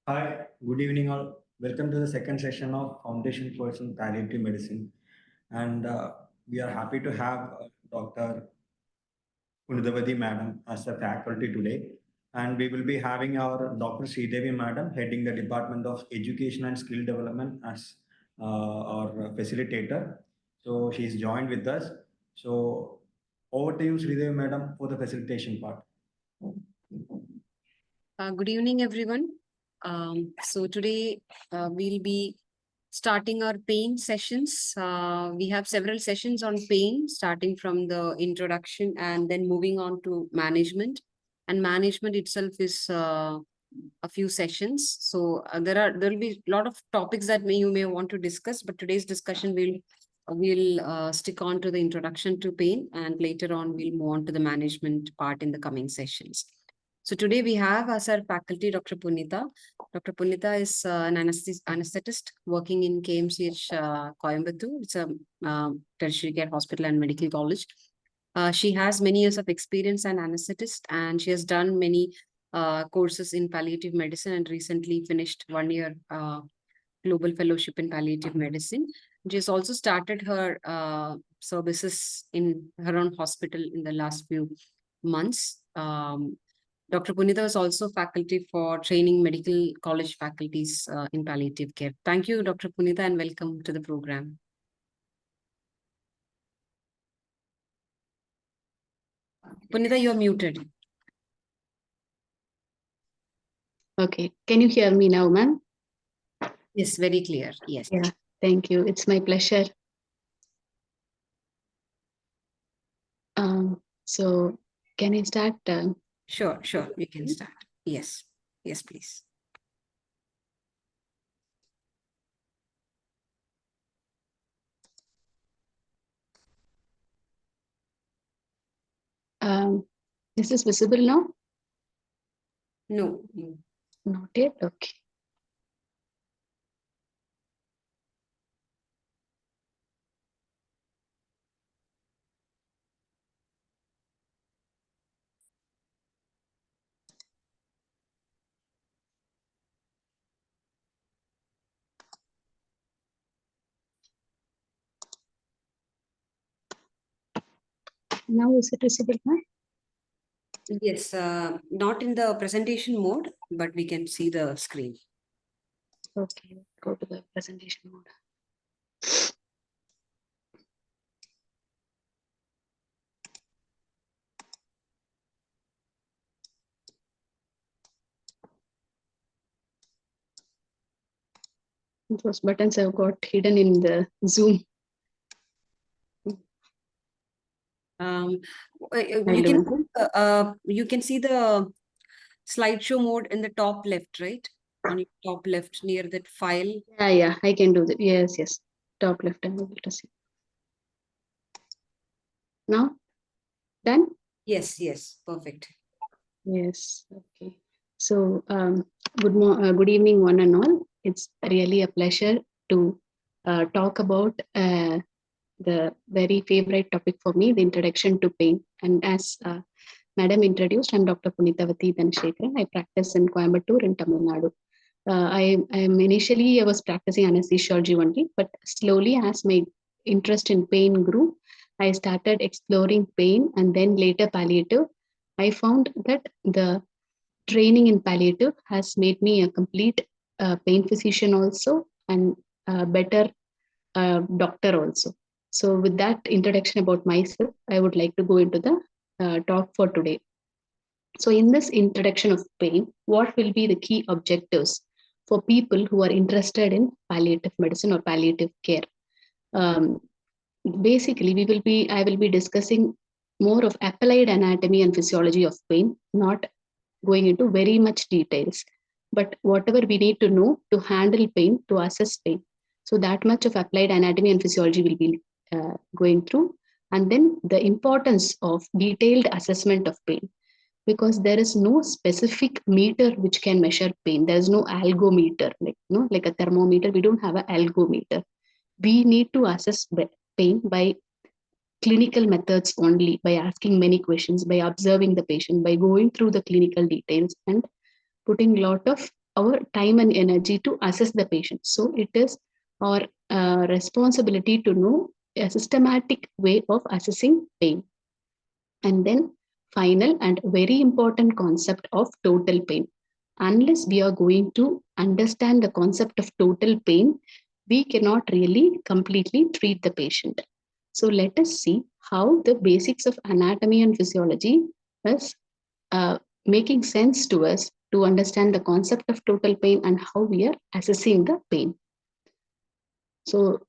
Hi, good evening all. Welcome to the second session of Foundation Course in Palliative Medicine. And we are happy to have Dr. Punithavathy Madam as a faculty today. And we will be having our Dr. Sridevi Madam heading the Department of Education and Skill Development as our facilitator. So she's joined with us. So over to you, Sridevi Madam, for the facilitation part. Good evening, everyone. So today we'll be starting our pain sessions. We have several sessions on pain, starting from the introduction and then moving on to management. And management itself is a few sessions. So there will be a lot of topics that you may want to discuss, but today's discussion will stick on to the introduction to pain, and later on we'll move on to the management part in the coming sessions. So today we have as our faculty Dr. Punitha. Dr. Punitha is an anesthetist working in KMCH Coimbatore. It's a tertiary care hospital and medical college. She has many years of experience as an anesthetist, and she has done many courses in palliative medicine and recently finished 1 year global fellowship in palliative medicine. She has also started her services in her own hospital in the last few months. Dr. Punitha is also faculty for training medical college faculties in palliative care. Thank you, Dr. Punitha, and welcome to the program. Punitha, you are muted. Okay, can you hear me now, ma'am? Yes, very clear. Yes. Yeah, thank you. It's my pleasure. So can I start? Sure, we can start. Yes, please. This is visible now? No. Not yet, okay. Now is it visible, ma'am? Yes, not in the presentation mode, but we can see the screen. Okay, go to the presentation mode. Those buttons have got hidden in the Zoom. You can see the slideshow mode in the top left, right? On your top left near that file. Yeah, I can do that. Yes. Top left, I'm able to see. Now, done? Yes, perfect. Yes, okay. So, good evening, one and all. It's really a pleasure to talk about the very favorite topic for me, the introduction to pain. And as Madam introduced, I'm Dr. Punithavathy Dhanashekaran. I practice in Coimbatore in Tamil Nadu. I was practicing anesthesiology only, but slowly as my interest in pain grew, I started exploring pain and then later palliative. I found that the training in palliative has made me a complete pain physician also and a better doctor also. So with that introduction about myself, I would like to go into the talk for today. So in this introduction of pain, what will be the key objectives for people who are interested in palliative medicine or palliative care? Basically, I will be discussing more of applied anatomy and physiology of pain, not going into very much details, but whatever we need to know to handle pain, to assess pain. So that much of applied anatomy and physiology will be going through. And then the importance of detailed assessment of pain, because there is no specific meter which can measure pain. There is no algometer, like a thermometer. We don't have an algometer. We need to assess pain by clinical methods only, by asking many questions, by observing the patient, by going through the clinical details and putting a lot of our time and energy to assess the patient. So it is our responsibility to know a systematic way of assessing pain. And then final and very important concept of total pain. Unless we are going to understand the concept of total pain, we cannot really completely treat the patient. So let us see how the basics of anatomy and physiology is making sense to us to understand the concept of total pain and how we are assessing the pain. So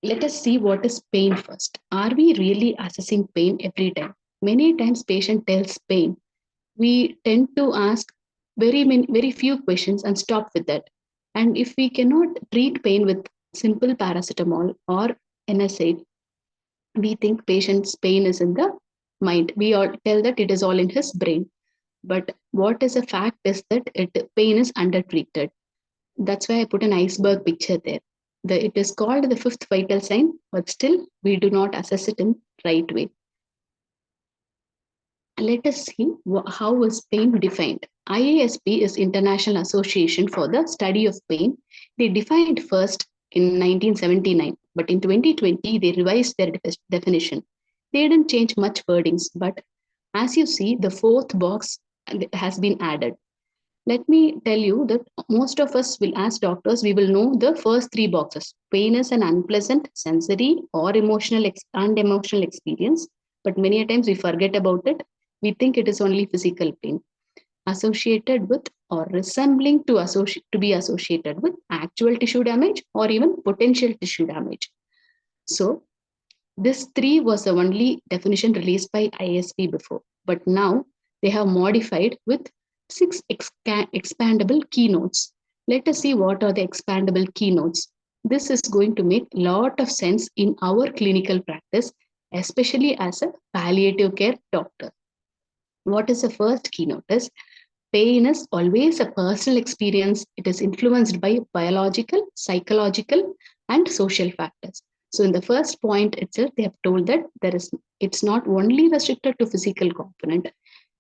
let us see what is pain first. Are we really assessing pain every time? Many times patient tells pain. We tend to ask very few questions and stop with that. And if we cannot treat pain with simple paracetamol or NSAID, we think patient's pain is in the mind. We all tell that it is all in his brain. But what is a fact is that pain is undertreated. That's why I put an iceberg picture there. It is called the fifth vital sign, but still we do not assess it in right way. Let us see how is pain defined. IASP is International Association for the Study of Pain. They defined first in 1979, but in 2020 they revised their definition. They didn't change much wordings, but as you see, the fourth box has been added. Let me tell you that most of us will, as doctors, we will know the first three boxes. Pain is an unpleasant sensory or emotional and emotional experience, but many times we forget about it. We think it is only physical pain associated with or resembling to be associated with actual tissue damage or even potential tissue damage. So this 3 was the only definition released by ISP before, but now they have modified with 6 expandable keynotes. Let us see what are the expandable keynotes. This is going to make a lot of sense in our clinical practice, especially as a palliative care doctor. What is the first keynote is pain is always a personal experience. It is influenced by biological, psychological, and social factors. So in the first point itself, they have told that it's not only restricted to physical component.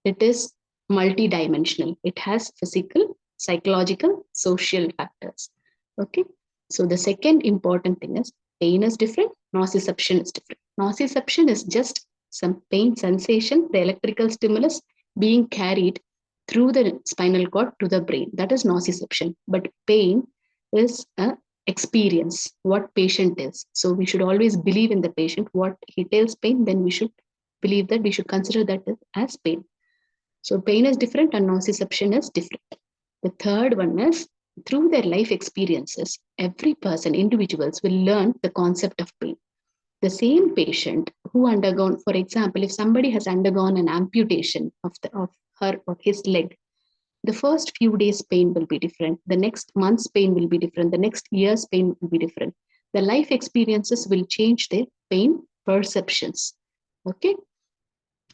It is multidimensional. It has physical, psychological, social factors. Okay. So the second important thing is pain is different, nociception is different. Nociception is just some pain sensation, the electrical stimulus being carried through the spinal cord to the brain. That is nociception. But pain is an experience, what patient is. So we should always believe in the patient. What he tells pain, then we should believe that, we should consider that as pain. So pain is different and nociception is different. The third one is through their life experiences, every person, individuals will learn the concept of pain. The same patient who undergone, for example, if somebody has undergone an amputation of her or his leg, the first few days pain will be different. The next month's pain will be different. The next year's pain will be different. The life experiences will change their pain perceptions. Okay.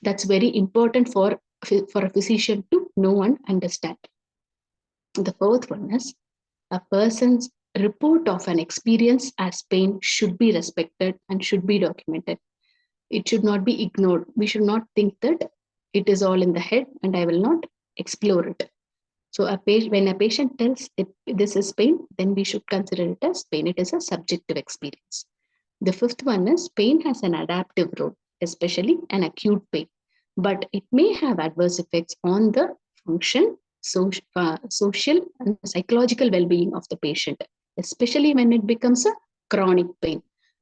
That's very important for a physician to know and understand. The fourth one is a person's report of an experience as pain should be respected and should be documented. It should not be ignored. We should not think that it is all in the head and I will not explore it. So when a patient tells this is pain, then we should consider it as pain. It is a subjective experience. The fifth one is pain has an adaptive role, especially an acute pain, but it may have adverse effects on the function, social and psychological well-being of the patient, especially when it becomes a chronic pain.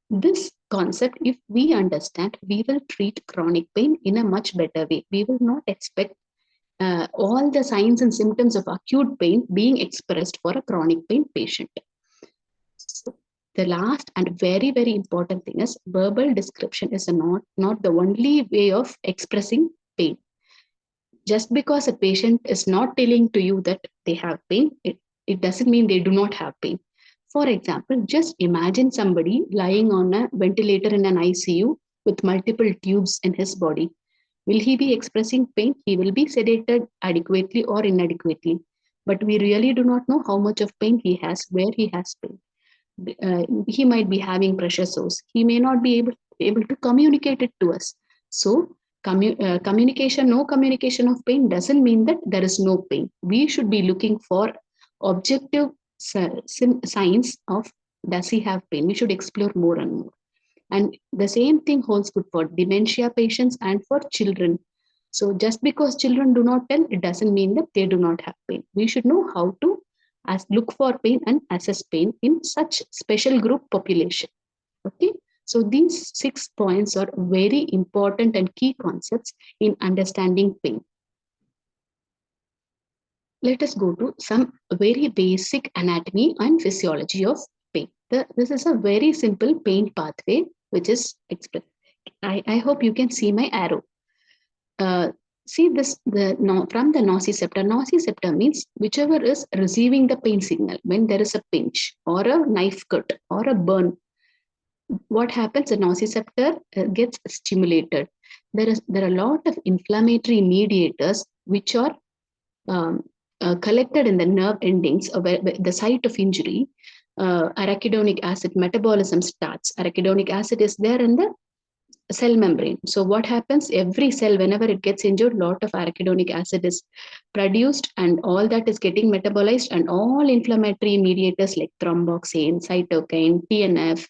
This concept, if we understand, we will treat chronic pain in a much better way. We will not expect all the signs and symptoms of acute pain being expressed for a chronic pain patient. So the last and very, very important thing is verbal description is not the only way of expressing pain. Just because a patient is not telling to you that they have pain, it doesn't mean they do not have pain. For example, just imagine somebody lying on a ventilator in an ICU with multiple tubes in his body. Will he be expressing pain? He will be sedated adequately or inadequately. But we really do not know how much of pain he has, where he has pain. He might be having pressure sores. He may not be able to communicate it to us. So communication, no communication of pain doesn't mean that there is no pain. We should be looking for objective signs of does he have pain. We should explore more and more. And the same thing holds good for dementia patients and for children. So just because children do not tell, it doesn't mean that they do not have pain. We should know how to look for pain and assess pain in such special group population. Okay. So these 6 points are very important and key concepts in understanding pain. Let us go to some very basic anatomy and physiology of pain. This is a very simple pain pathway, which is expressed. I hope you can see my arrow. See this from the nociceptor. Nociceptor means whichever is receiving the pain signal when there is a pinch or a knife cut or a burn. What happens? The nociceptor gets stimulated. There are a lot of inflammatory mediators which are collected in the nerve endings of the site of injury. Arachidonic acid metabolism starts. Arachidonic acid is there in the cell membrane. So what happens? Every cell, whenever it gets injured, lot of arachidonic acid is produced, and all that is getting metabolized, and all inflammatory mediators like thromboxane, cytokine, TNF,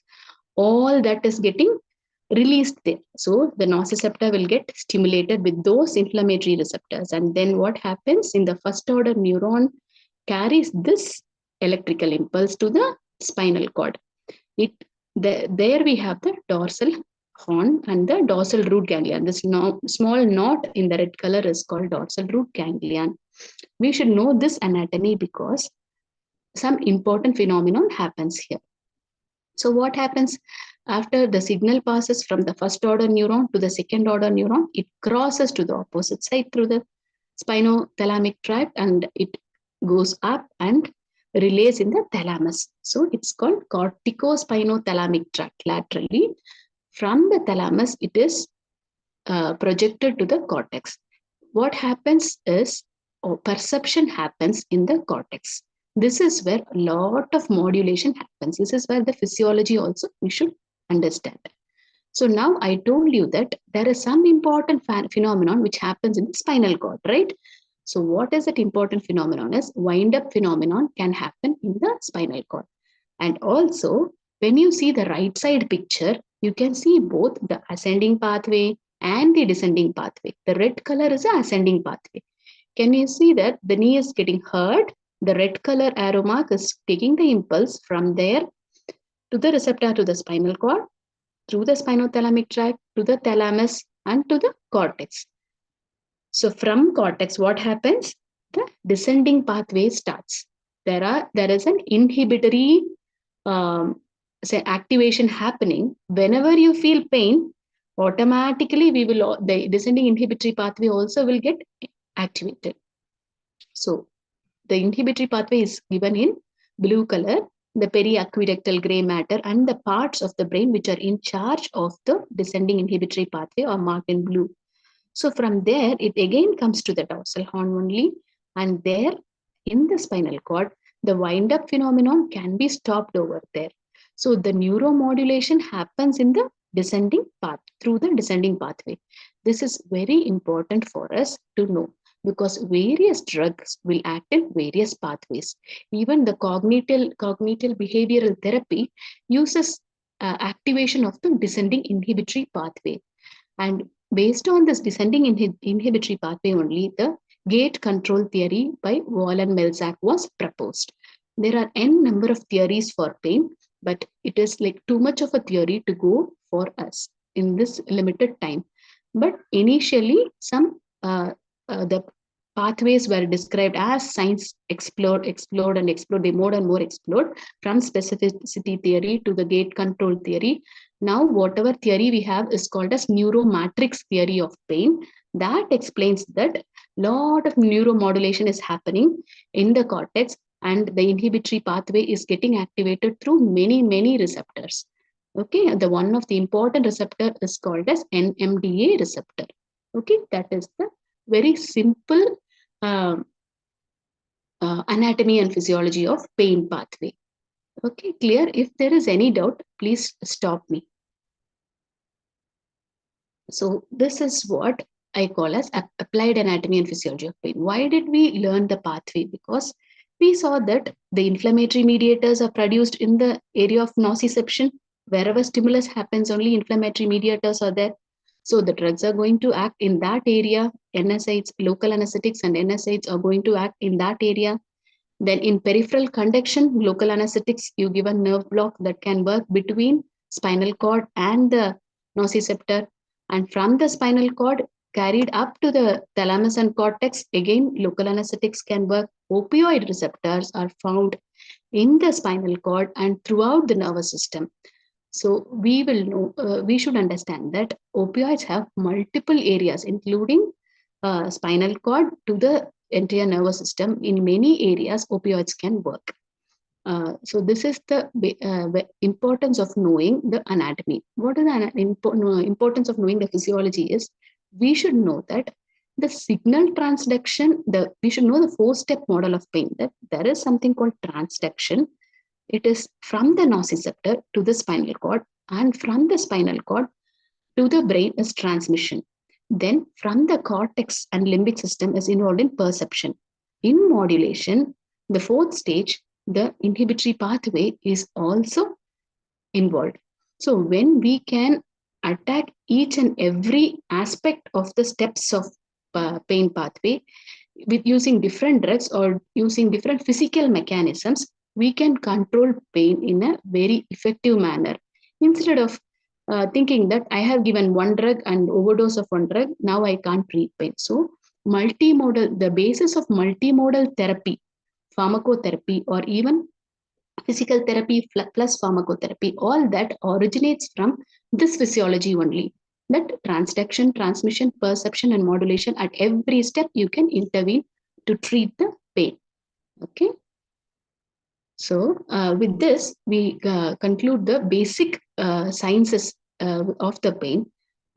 all that is getting released there. So the nociceptor will get stimulated with those inflammatory receptors. And then what happens? In the first order neuron carries this electrical impulse to the spinal cord. There we have the dorsal horn and the dorsal root ganglion. This small knot in the red color is called dorsal root ganglion. We should know this anatomy because some important phenomenon happens here. So what happens after the signal passes from the first order neuron to the second order neuron? It crosses to the opposite side through the spinothalamic tract, and it goes up and relays in the thalamus. So it's called corticospinothalamic tract laterally. From the thalamus, it is projected to the cortex. What happens is perception happens in the cortex. This is where a lot of modulation happens. This is where the physiology also we should understand. So now I told you that there is some important phenomenon which happens in the spinal cord, right? So what is that important phenomenon is wind-up phenomenon can happen in the spinal cord. And also, when you see the right side picture, you can see both the ascending pathway and the descending pathway. The red color is the ascending pathway. Can you see that the knee is getting hurt? The red color arrow mark is taking the impulse from there to the receptor to the spinal cord, through the spinothalamic tract, to the thalamus, and to the cortex. So from cortex, what happens? The descending pathway starts. There is an inhibitory activation happening. Whenever you feel pain, automatically the descending inhibitory pathway also will get activated. So the inhibitory pathway is given in blue color, the periaqueductal gray matter, and the parts of the brain which are in charge of the descending inhibitory pathway are marked in blue. So from there, it again comes to the dorsal horn only, and there in the spinal cord, the wind-up phenomenon can be stopped over there. So the neuromodulation happens in the descending path, through the descending pathway. This is very important for us to know, because various drugs will act in various pathways. Even the cognitive behavioral therapy uses activation of the descending inhibitory pathway. And based on this descending inhibitory pathway only, the gate control theory by Wall and Melzack was proposed. There are n number of theories for pain, but it is like too much of a theory to go for us in this limited time. But initially, the pathways were described as science explored, they more and more explored, from specificity theory to the gate control theory. Now, whatever theory we have is called as neuromatrix theory of pain. That explains that lot of neuromodulation is happening in the cortex, and the inhibitory pathway is getting activated through many receptors. Okay, the one of the important receptor is called as NMDA receptor. Okay, that is the very simple anatomy and physiology of pain pathway. Okay, clear? If there is any doubt, please stop me. So this is what I call as applied anatomy and physiology of pain. Why did we learn the pathway? Because we saw that the inflammatory mediators are produced in the area of nociception. Wherever stimulus happens, only inflammatory mediators are there. So the drugs are going to act in that area. NSAIDs, local anesthetics and NSAIDs are going to act in that area. Then in peripheral conduction, local anesthetics, you give a nerve block that can work between spinal cord and the nociceptor. And from the spinal cord carried up to the thalamus and cortex, again, local anesthetics can work. Opioid receptors are found in the spinal cord and throughout the nervous system. So we will know, we should understand that opioids have multiple areas, including spinal cord to the entire nervous system. In many areas, opioids can work. So this is the importance of knowing the anatomy. What is the importance of knowing the physiology is, we should know that the signal transduction, we should know the 4-step model of pain, that there is something called transduction. It is from the nociceptor to the spinal cord, and from the spinal cord to the brain is transmission. Then from the cortex and limbic system is involved in perception. In modulation, the 4th stage, the inhibitory pathway is also involved. So when we can attack each and every aspect of the steps of pain pathway with using different drugs or using different physical mechanisms, we can control pain in a very effective manner. Instead of thinking that I have given one drug and overdose of one drug, now I can't treat pain. So multimodal, the basis of multimodal therapy, pharmacotherapy, or even physical therapy plus pharmacotherapy, all that originates from this physiology only. That transduction, transmission, perception, and modulation, at every step you can intervene to treat the pain. Okay. So with this, we conclude the basic sciences of the pain.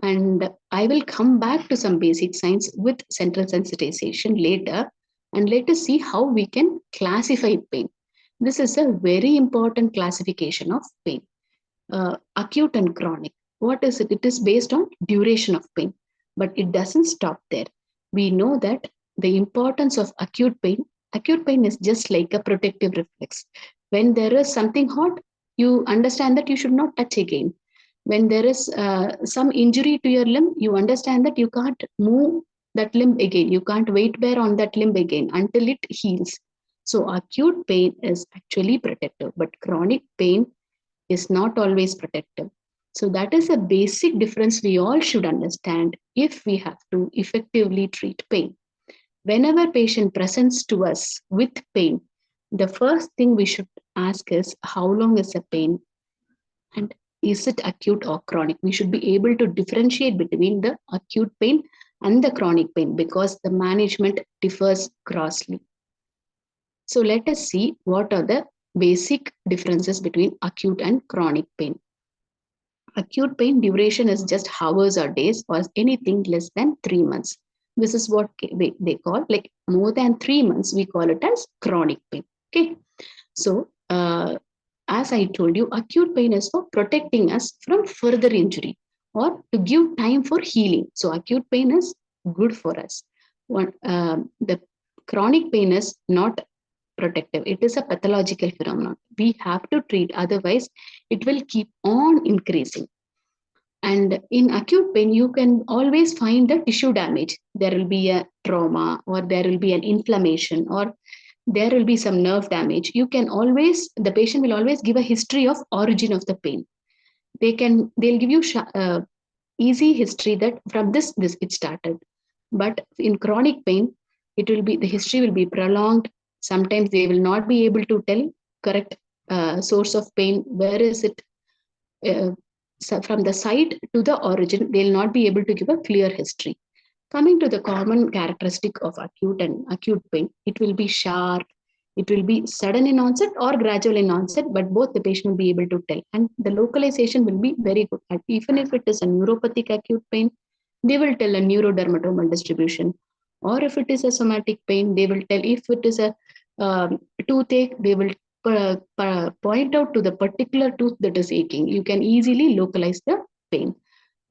And I will come back to some basic science with central sensitization later. And let us see how we can classify pain. This is a very important classification of pain. Acute and chronic. What is it? It is based on duration of pain, but it doesn't stop there. We know that the importance of acute pain is just like a protective reflex. When there is something hot, you understand that you should not touch again. When there is some injury to your limb, you understand that you can't move that limb again. You can't weight bear on that limb again until it heals. So acute pain is actually protective, but chronic pain is not always protective. So that is a basic difference we all should understand if we have to effectively treat pain. Whenever patient presents to us with pain, the first thing we should ask is, how long is the pain? And is it acute or chronic? We should be able to differentiate between the acute pain and the chronic pain, because the management differs grossly. So let us see what are the basic differences between acute and chronic pain. Acute pain duration is just hours or days, or anything less than 3 months. This is what they call, like more than 3 months, we call it as chronic pain. Okay. So as I told you, acute pain is for protecting us from further injury or to give time for healing. So acute pain is good for us. The chronic pain is not protective. It is a pathological phenomenon. We have to treat, otherwise it will keep on increasing. And in acute pain, you can always find the tissue damage. There will be a trauma, or there will be an inflammation, or there will be some nerve damage. You can always, the patient will always give a history of origin of the pain. They'll give you easy history that from this it started. But in chronic pain, the history will be prolonged. Sometimes they will not be able to tell correct source of pain. Where is it? So from the site to the origin, they'll not be able to give a clear history. Coming to the common characteristic of acute pain, it will be sharp, it will be sudden in onset or gradual in onset, but both the patient will be able to tell. And the localization will be very good. And even if it is a neuropathic acute pain, they will tell a neurodermatomal distribution. Or if it is a somatic pain, they will tell. If it is a toothache, they will point out to the particular tooth that is aching. You can easily localize the pain.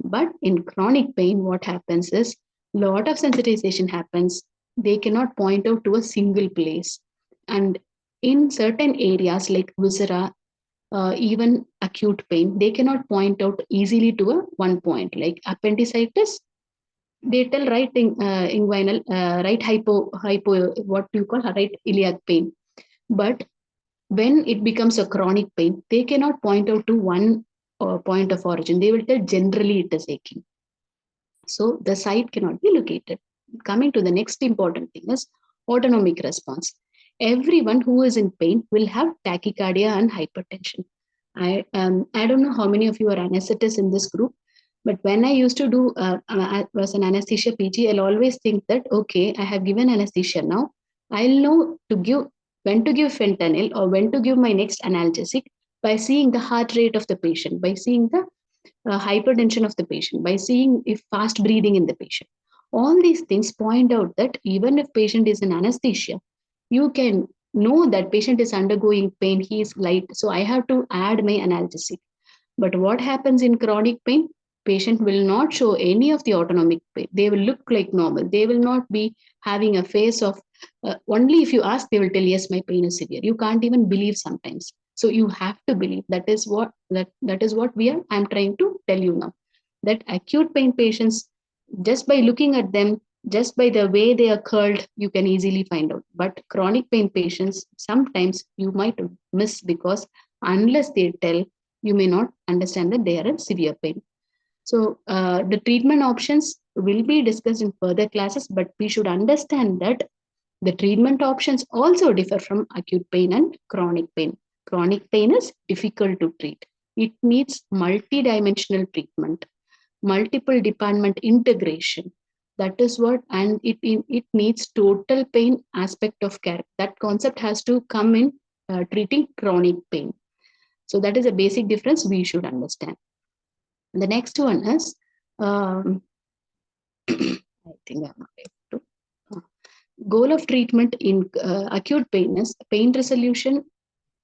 But in chronic pain, what happens is lot of sensitization happens. They cannot point out to a single place. And in certain areas like viscera, even acute pain, they cannot point out easily to a one point. Like appendicitis, they tell inguinal, right hypo, what do you call right iliac pain. But when it becomes a chronic pain, they cannot point out to one point of origin. They will tell generally it is aching. So the site cannot be located. Coming to the next important thing is autonomic response. Everyone who is in pain will have tachycardia and hypertension. I don't know how many of you are anesthetists in this group, but when I used to do I was an anesthesia PG, I'll always think that okay, I have given anesthesia now. I'll know to give when to give fentanyl or when to give my next analgesic by seeing the heart rate of the patient, by seeing the hypertension of the patient, by seeing if fast breathing in the patient. All these things point out that even if patient is in anesthesia, you can know that patient is undergoing pain, he is light, so I have to add my analgesic. But what happens in chronic pain? Patient will not show any of the autonomic pain. They will look like normal. They will not be having a face of, only if you ask, they will tell, yes, my pain is severe. You can't even believe sometimes. So you have to believe. That is what I'm trying to tell you now. That acute pain patients, just by looking at them, just by the way they are curled, you can easily find out. But chronic pain patients, sometimes you might miss because unless they tell, you may not understand that they are in severe pain. So the treatment options will be discussed in further classes, but we should understand that the treatment options also differ from acute pain and chronic pain. Chronic pain is difficult to treat. It needs multidimensional treatment, multiple department integration. That is what, and it needs total pain aspect of care. That concept has to come in treating chronic pain. So that is a basic difference we should understand. The next one is, I think I'm not able to. Goal of treatment in acute pain is pain resolution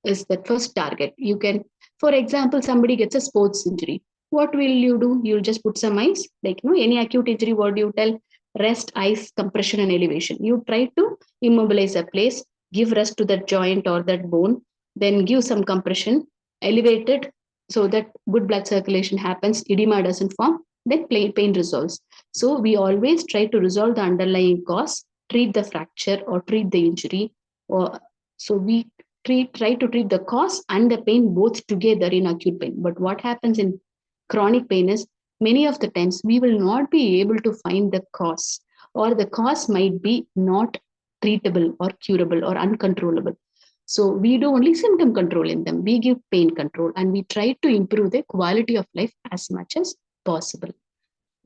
is the first target. You can, for example, somebody gets a sports injury. What will you do? You'll just put some ice, like any acute injury. What do you tell? Rest, ice, compression, and elevation. You try to immobilize a place, give rest to that joint or that bone, then give some compression, elevate it so that good blood circulation happens, edema doesn't form, then pain resolves. So we always try to resolve the underlying cause, treat the fracture or treat the injury. Or so we try to treat the cause and the pain both together in acute pain. But what happens in chronic pain is many of the times we will not be able to find the cause, or the cause might be not treatable or curable or uncontrollable. So we do only symptom control in them. We give pain control and we try to improve the quality of life as much as possible.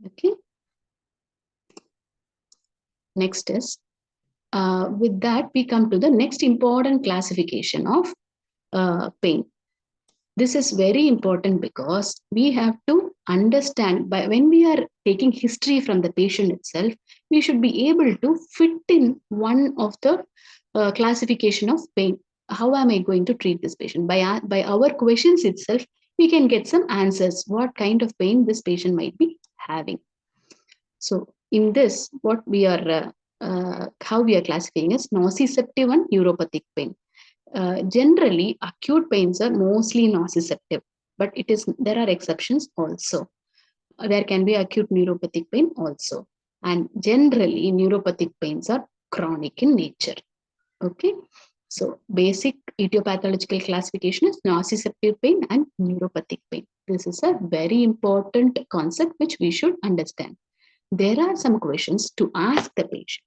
Okay. Next is, with that, we come to the next important classification of pain. This is very important because we have to understand, by when we are taking history from the patient itself, we should be able to fit in one of the classification of pain. How am I going to treat this patient? By our questions itself, we can get some answers, what kind of pain this patient might be having. So in this, what we are, how we are classifying is nociceptive and neuropathic pain. Generally, acute pains are mostly nociceptive, but there are exceptions also. There can be acute neuropathic pain also. And generally, neuropathic pains are chronic in nature. Okay. So basic etiological classification is nociceptive pain and neuropathic pain. This is a very important concept which we should understand. There are some questions to ask the patient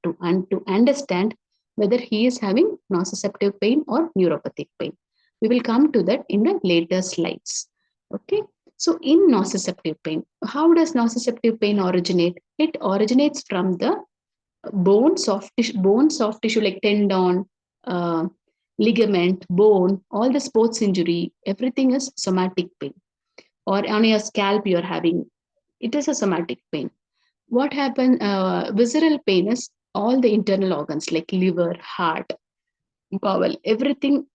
to understand whether he is having nociceptive pain or neuropathic pain. We will come to that in the later slides. Okay. So in nociceptive pain, how does nociceptive pain originate? It originates from the bone, soft tissue like tendon, ligament, bone, all the sports injury, everything is somatic pain. Or on your scalp you're having, it is a somatic pain. What happens, visceral pain is all the internal organs like liver, heart, bowel, everything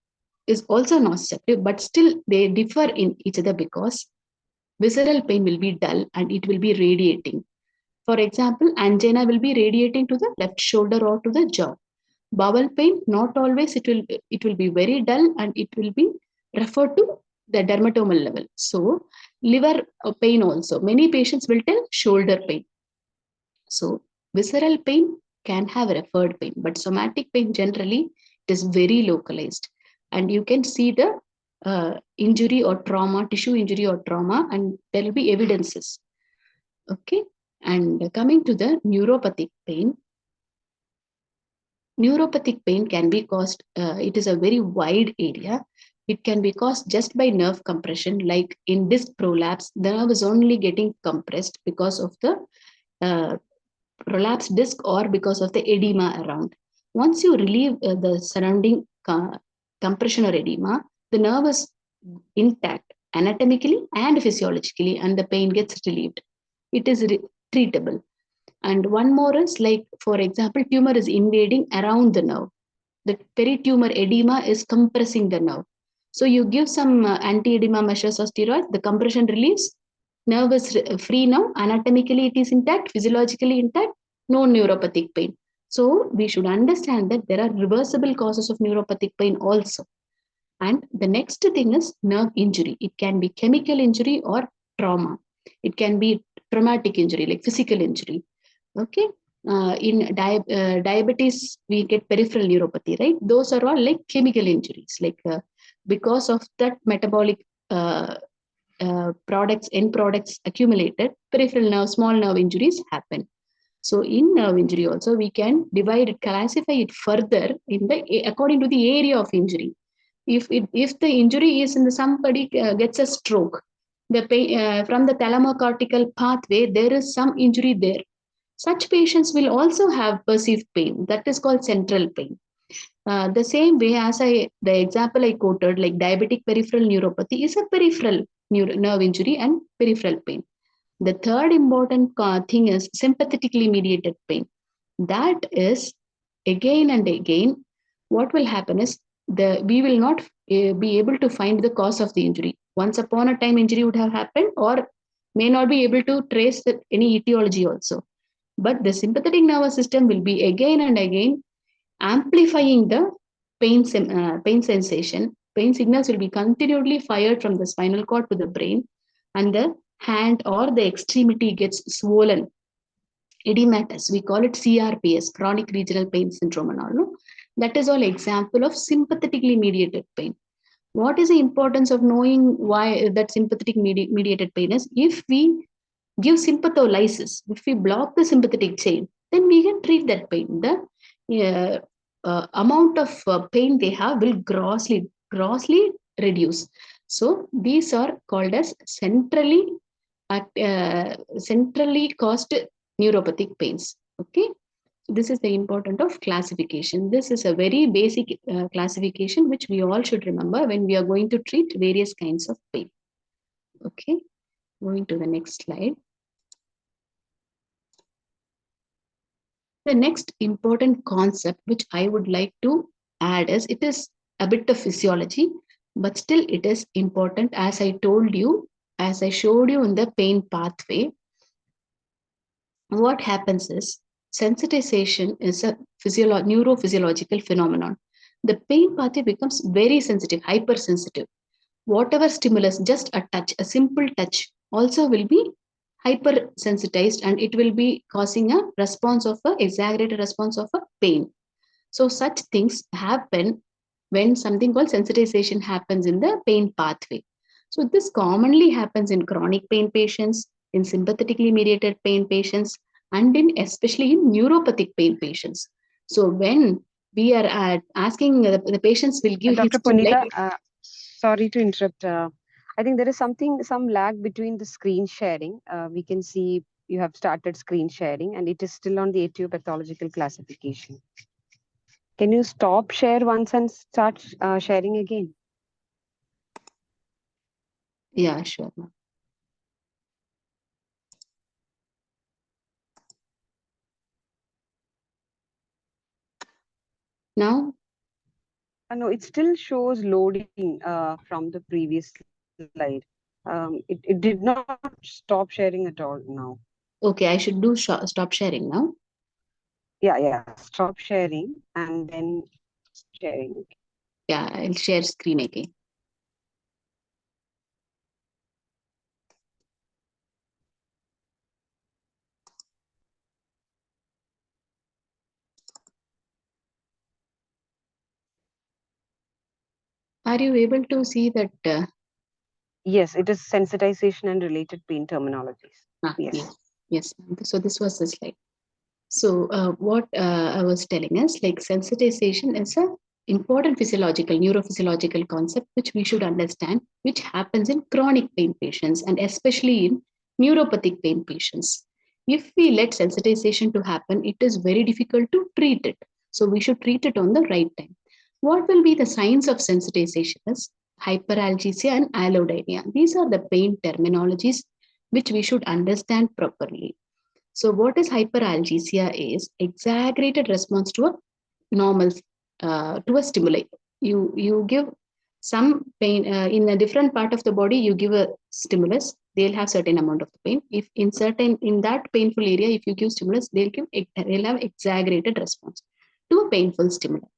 is also nociceptive, but still they differ in each other because Visceral pain will be dull and it will be radiating. For example, angina will be radiating to the left shoulder or to the jaw. Bowel pain, not always, it will be very dull and it will be referred to the dermatomal level. So liver pain also, many patients will tell shoulder pain. So visceral pain can have referred pain, but somatic pain generally it is very localized, and you can see the injury or trauma, tissue injury or trauma, and there will be evidences. Okay, and coming to the neuropathic pain. Neuropathic pain can be caused, it is a very wide area. It can be caused just by nerve compression, like in disc prolapse, the nerve is only getting compressed because of the prolapsed disc or because of the edema around. Once you relieve the surrounding compression or edema, the nerve is intact anatomically and physiologically, and the pain gets relieved. It is treatable. And one more is like, for example, tumor is invading around the nerve. The peritumor edema is compressing the nerve. So you give some anti-edema measures or steroids, the compression relieves, nerve is free now, anatomically it is intact, physiologically intact, no neuropathic pain. So we should understand that there are reversible causes of neuropathic pain also. And the next thing is nerve injury. It can be chemical injury or trauma. It can be traumatic injury, like physical injury. Okay. In diabetes, we get peripheral neuropathy, right? Those are all like chemical injuries, like because of that metabolic products, end products accumulated, peripheral nerve, small nerve injuries happen. So in nerve injury also, we can divide it, classify it further in the according to the area of injury. If the injury is in the somebody gets a stroke, the pain, from the thalamocortical pathway, there is some injury there. Such patients will also have perceived pain. That is called central pain. The same way as the example I quoted, like diabetic peripheral neuropathy is a peripheral nerve injury and peripheral pain. The third important thing is sympathetically mediated pain. That is, again and again, what will happen is we will not be able to find the cause of the injury. Once upon a time, injury would have happened, or may not be able to trace any etiology also. But the sympathetic nervous system will be again and again amplifying the pain sensation. Pain signals will be continually fired from the spinal cord to the brain, and the hand or the extremity gets swollen. Edematous, we call it CRPS, chronic regional pain syndrome and all. No? That is all example of sympathetically mediated pain. What is the importance of knowing why that sympathetic mediated pain is? If we give sympatholysis, if we block the sympathetic chain, then we can treat that pain. The amount of pain they have will grossly reduce. So these are called as centrally caused neuropathic pains. Okay, this is the importance of classification. This is a very basic classification which we all should remember when we are going to treat various kinds of pain. Okay, moving to the next slide. The next important concept which I would like to add is, it is a bit of physiology, but still it is important. As I told you, as I showed you in the pain pathway, what happens is sensitization is a neurophysiological phenomenon. The pain pathway becomes very sensitive, hypersensitive. Whatever stimulus, just a touch, a simple touch also will be hypersensitized, and it will be causing a response of a exaggerated response of a pain. So such things happen when something called sensitization happens in the pain pathway. So this commonly happens in chronic pain patients, in sympathetically mediated pain patients, and in especially in neuropathic pain patients. So when we are asking the patients will give Dr. history Punitha, like, sorry to interrupt. I think there is some lag between the screen sharing. We can see you have started screen sharing and it is still on the etiopathological classification. Can you stop share once and start sharing again? yeah, sure. Now, No, it still shows loading from the previous slide. It did not stop sharing at all now. Okay, I should do stop sharing now. Yeah. Stop sharing and then sharing. Yeah, I'll share screen again. Are you able to see that? Yes, it is sensitization and related pain terminologies. Yes. So this was the slide. So what I was telling us, like sensitization is a important physiological, neurophysiological concept which we should understand, which happens in chronic pain patients and especially in neuropathic pain patients. If we let sensitization to happen, it is very difficult to treat it. So we should treat it on the right time. What will be the signs of sensitization is hyperalgesia and allodynia. These are the pain terminologies which we should understand properly. So what is hyperalgesia is exaggerated response to a normal to a stimuli. You give some pain in a different part of the body. You give a stimulus, they'll have certain amount of pain. If in that painful area, if you give stimulus, they'll have exaggerated response to a painful stimulus.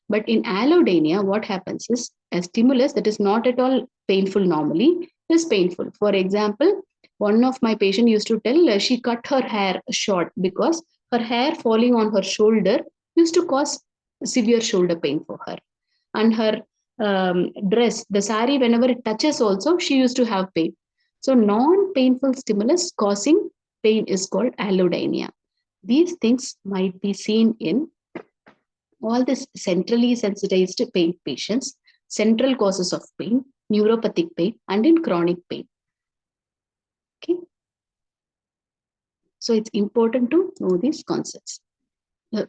But in allodynia, what happens is a stimulus that is not at all painful normally is painful. For example, one of my patient used to tell she cut her hair short because her hair falling on her shoulder used to cause severe shoulder pain for her. And her dress, the sari, whenever it touches also, she used to have pain. So non-painful stimulus causing pain is called allodynia. These things might be seen in all this centrally sensitized pain patients, central causes of pain, neuropathic pain, and in chronic pain. Okay. So it's important to know these concepts.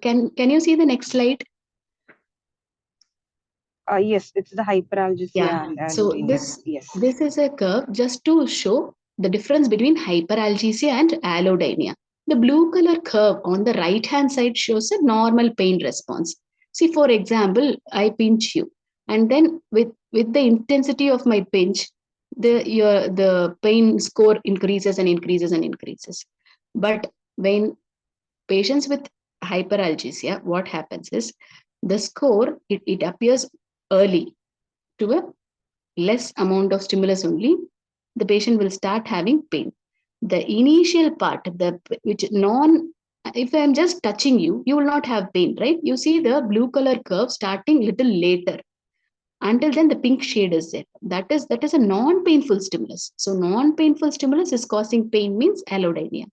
Can you see the next slide? Yes, it's the hyperalgesia Yeah. and So allodynia. this is a curve just to show the difference between hyperalgesia and allodynia. The blue color curve on the right hand side shows a normal pain response. See, for example, I pinch you, and then with the intensity of my pinch, the pain score increases and increases and increases. But when patients with hyperalgesia, what happens is the score it appears early to a less amount of stimulus only, the patient will start having pain. The initial part, if I'm just touching you, you will not have pain, right? You see the blue color curve starting little later. Until then, the pink shade is there. That is a non-painful stimulus. So non-painful stimulus is causing pain means allodynia.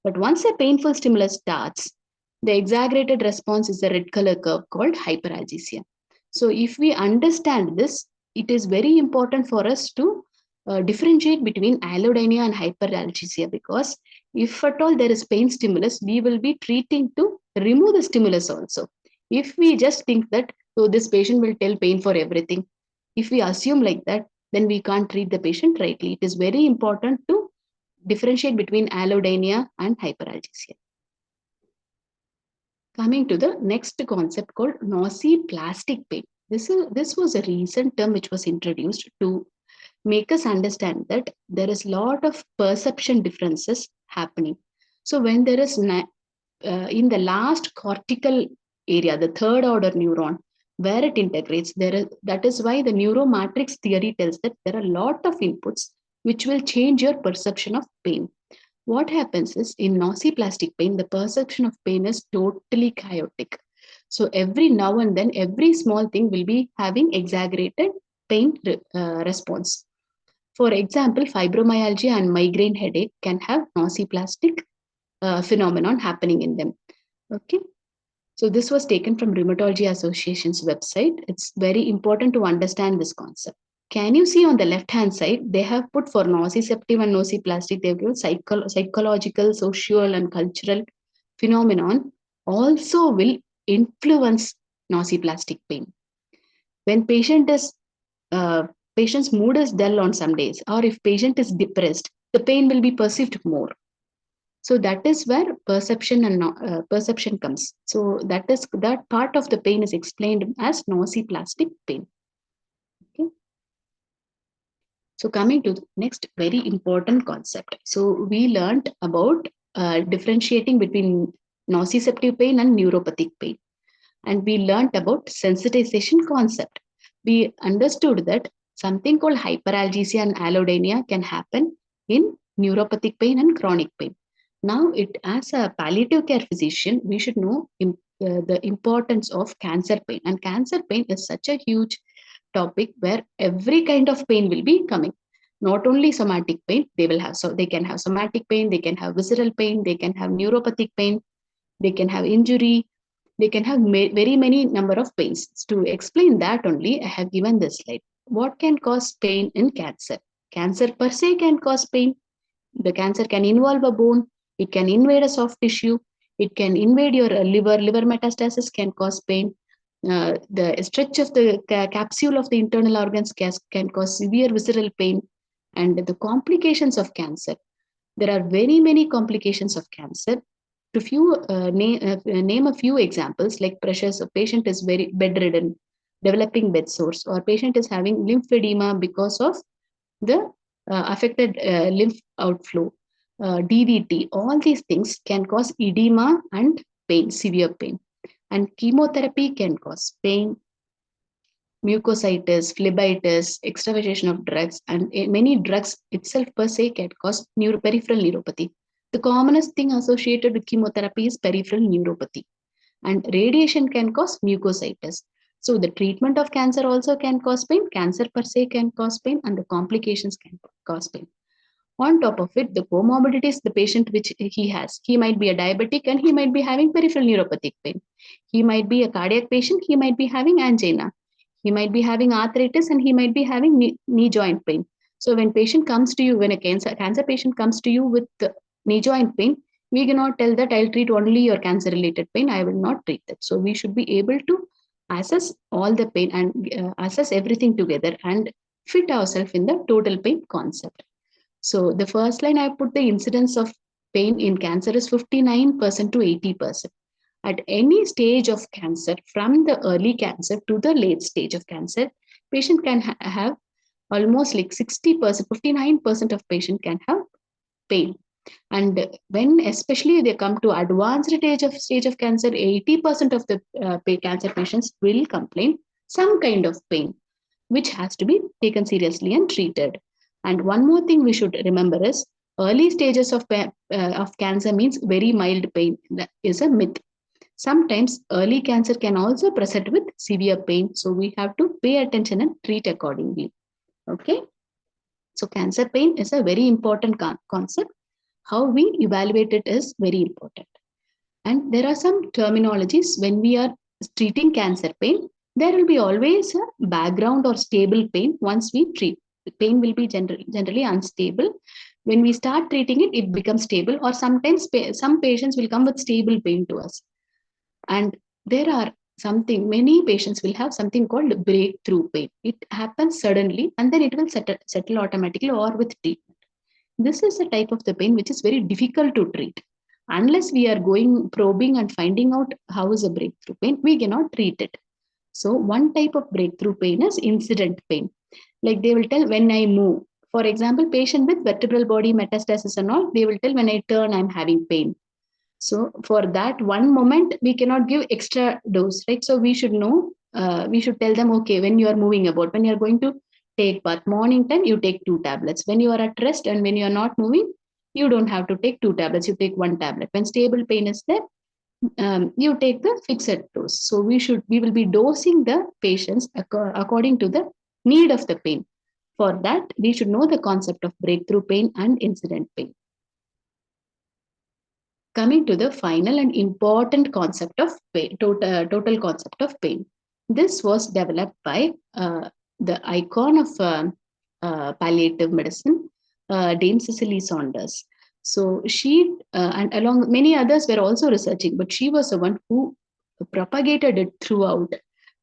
But once a painful stimulus starts, the exaggerated response is the red color curve called hyperalgesia. So if we understand this, it is very important for us to differentiate between allodynia and hyperalgesia, because if at all there is pain stimulus, we will be treating to remove the stimulus also. If we just think that, so this patient will tell pain for everything, if we assume like that, then we can't treat the patient rightly. It is very important to differentiate between allodynia and hyperalgesia. Coming to the next concept called nociplastic pain. This was a recent term which was introduced to make us understand that there is a lot of perception differences happening. So when there is in the last cortical area, the third order neuron, where it integrates, that is why the neuromatrix theory tells that there are a lot of inputs which will change your perception of pain. What happens is in nociplastic pain, the perception of pain is totally chaotic. So every now and then, every small thing will be having exaggerated pain response. For example, fibromyalgia and migraine headache can have nociplastic phenomenon happening in them. Okay. So this was taken from Rheumatology Association's website. It's very important to understand this concept. Can you see on the left-hand side, they have put for nociceptive and nociplastic, they've given psychological, social, and cultural phenomenon also will influence nociplastic pain. When patient's mood is dull on some days, or if patient is depressed, the pain will be perceived more. So that is where perception comes. So that part of the pain is explained as nociplastic pain. Okay. So coming to the next very important concept. So we learned about differentiating between nociceptive pain and neuropathic pain. And we learned about sensitization concept. We understood that something called hyperalgesia and allodynia can happen in neuropathic pain and chronic pain. Now, as a palliative care physician, we should know the importance of cancer pain. And cancer pain is such a huge topic where every kind of pain will be coming. Not only somatic pain, they can have somatic pain, they can have visceral pain, they can have neuropathic pain, they can have injury, they can have very many number of pains. To explain that only, I have given this slide. What can cause pain in cancer? Cancer per se can cause pain. The cancer can involve a bone, it can invade a soft tissue, it can invade your liver metastasis can cause pain. The stretch of the capsule of the internal organs can cause severe visceral pain. And the complications of cancer, there are very many complications of cancer. To name a few examples, like pressures, a patient is very bedridden, developing bed sores, or patient is having lymphedema because of the affected lymph outflow, DVT. All these things can cause edema and pain, severe pain. And chemotherapy can cause pain, mucositis, phlebitis, extravasation of drugs, and many drugs itself per se can cause peripheral neuropathy. The commonest thing associated with chemotherapy is peripheral neuropathy, and radiation can cause mucositis. So the treatment of cancer also can cause pain. Cancer per se can cause pain, and the complications can cause pain. On top of it, the comorbidities the patient which he has, he might be a diabetic and he might be having peripheral neuropathic pain. He might be a cardiac patient, he might be having angina. He might be having arthritis and he might be having knee joint pain. So when patient comes to you, when a cancer patient comes to you with knee joint pain, we cannot tell that I'll treat only your cancer related pain. I will not treat that. So we should be able to assess all the pain and assess everything together and fit ourselves in the total pain concept. So the first line I put the incidence of pain in cancer is 59% to 80%. At any stage of cancer, from the early cancer to the late stage of cancer, patient can have almost like 60%, 59% of patient can have pain. And when especially they come to advanced stage of cancer, 80% of the cancer patients will complain some kind of pain, which has to be taken seriously and treated. And one more thing we should remember is early stages of cancer means very mild pain. That is a myth. Sometimes early cancer can also present with severe pain. So we have to pay attention and treat accordingly. Okay. So cancer pain is a very important concept. How we evaluate it is very important. And there are some terminologies when we are treating cancer pain. There will be always a background or stable pain once we treat. The pain will be generally unstable. When we start treating it, it becomes stable, or sometimes some patients will come with stable pain to us. And there are many patients will have something called breakthrough pain. It happens suddenly and then it will settle automatically or with treatment. This is a type of the pain which is very difficult to treat. Unless we are going probing and finding out how is a breakthrough pain, we cannot treat it. So one type of breakthrough pain is incident pain. Like they will tell when I move. For example, patient with vertebral body metastasis and all, they will tell when I turn, I'm having pain. So for that one moment, we cannot give extra dose, right? So we should know, we should tell them, okay, when you are moving about, when you are going to take bath, morning time, you take 2 tablets. When you are at rest and when you are not moving, you don't have to take 2 tablets, you take 1 tablet. When stable pain is there, you take the fixed dose. So we will be dosing the patients according to the need of the pain. For that, we should know the concept of breakthrough pain and incident pain. Coming to the final and important concept of pain, total concept of pain. This was developed by the icon of palliative medicine, Dame Cicely Saunders. So she and along many others were also researching, but she was the one who propagated it throughout,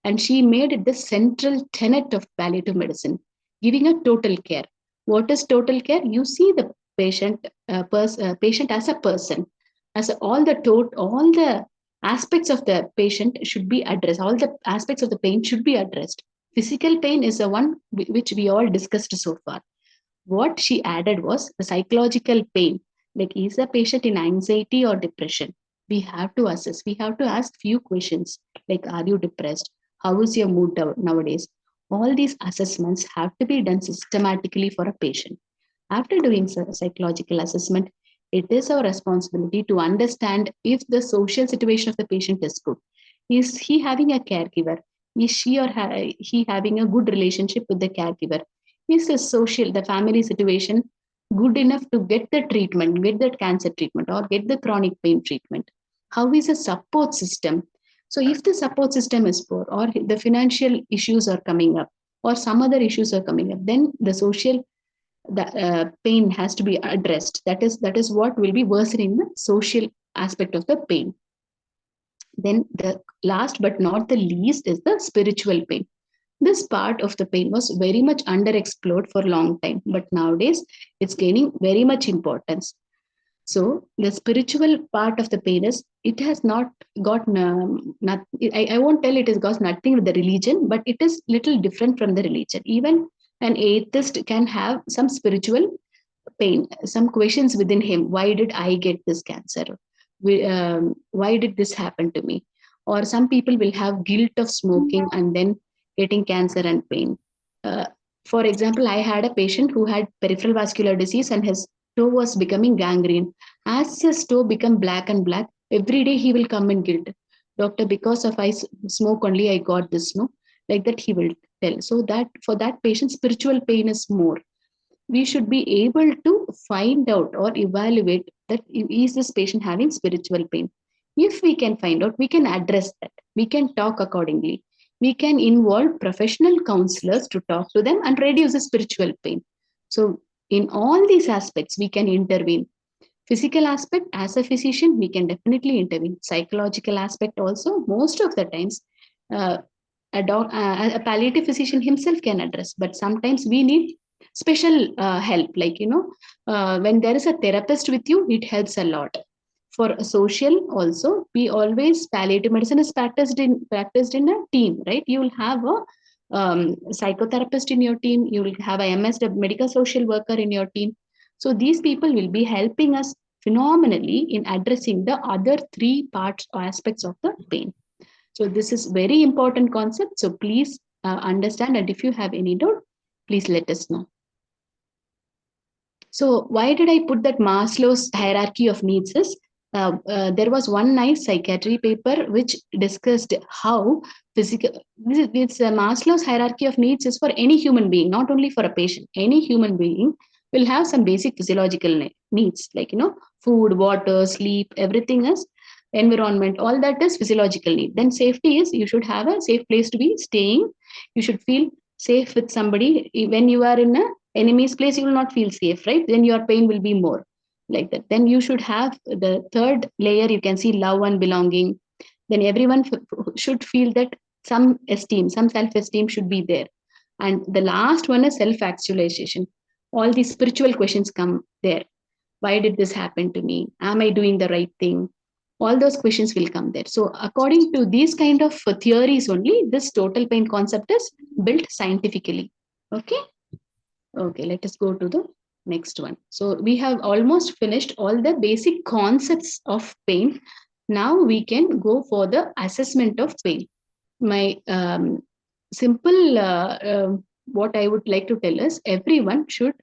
and she made it the central tenet of palliative medicine, giving a total care. What is total care? You see the patient, patient as a person, as all the aspects of the patient should be addressed. All the aspects of the pain should be addressed. Physical pain is the one which we all discussed so far. what she added was the psychological pain. Like, is the patient in anxiety or depression? We have to assess. We have to ask few questions like, are you depressed? How is your mood nowadays? All these assessments have to be done systematically for a patient. After doing psychological assessment, it is our responsibility to understand if the social situation of the patient is good. Is he having a caregiver? Is she or he having a good relationship with the caregiver? Is the family situation good enough to get the treatment, get that cancer treatment, or get the chronic pain treatment? How is the support system? So if the support system is poor, or the financial issues are coming up, or some other issues are coming up, then the social pain has to be addressed. That is what will be worsening the social aspect of the pain. Then the last but not the least is the spiritual pain. This part of the pain was very much underexplored for a long time, but nowadays it's gaining very much importance. So the spiritual part of the pain is, it has not got I won't tell it has got nothing with the religion, but it is little different from the religion. Even an atheist can have some spiritual pain, some questions within him. Why did I get this cancer? Why did this happen to me? Or some people will have guilt of smoking and then getting cancer and pain. For example, I had a patient who had peripheral vascular disease and his toe was becoming gangrene. As his toe become black and black, every day he will come in guilt. Doctor, because of I smoke only, I got this, no? Like that he will tell. So that for that patient, spiritual pain is more. We should be able to find out or evaluate that is this patient having spiritual pain. If we can find out, we can address that. We can talk accordingly. We can involve professional counselors to talk to them and reduce the spiritual pain. So in all these aspects, we can intervene. Physical aspect, as a physician, we can definitely intervene. Psychological aspect also, most of the times, a palliative physician himself can address, but sometimes we need special help. Like, when there is a therapist with you, it helps a lot. For social also, we always, palliative medicine is practiced in a team, right? You will have a psychotherapist in your team, you will have a MS, medical social worker in your team. So these people will be helping us phenomenally in addressing the other three parts or aspects of the pain. So this is very important concept. So please understand, and if you have any doubt, please let us know. So why did I put that Maslow's hierarchy of needs is, there was one nice psychiatry paper which discussed how physical, this Maslow's hierarchy of needs is for any human being, not only for a patient. Any human being will have some basic physiological needs, like, food, water, sleep, everything is environment, all that is physiological need. Then safety is, you should have a safe place to be staying. You should feel safe with somebody. When you are in a enemy's place, you will not feel safe, right? Then your pain will be more like that. Then you should have the third layer, you can see love and belonging. Then everyone should feel that some esteem, some self-esteem should be there. And the last one is self-actualization. All these spiritual questions come there. Why did this happen to me? Am I doing the right thing? All those questions will come there. So according to these kind of theories only, this total pain concept is built scientifically. Okay. Okay, let us go to the next one. So we have almost finished all the basic concepts of pain. Now we can go for the assessment of pain. My simple, what I would like to tell is, everyone should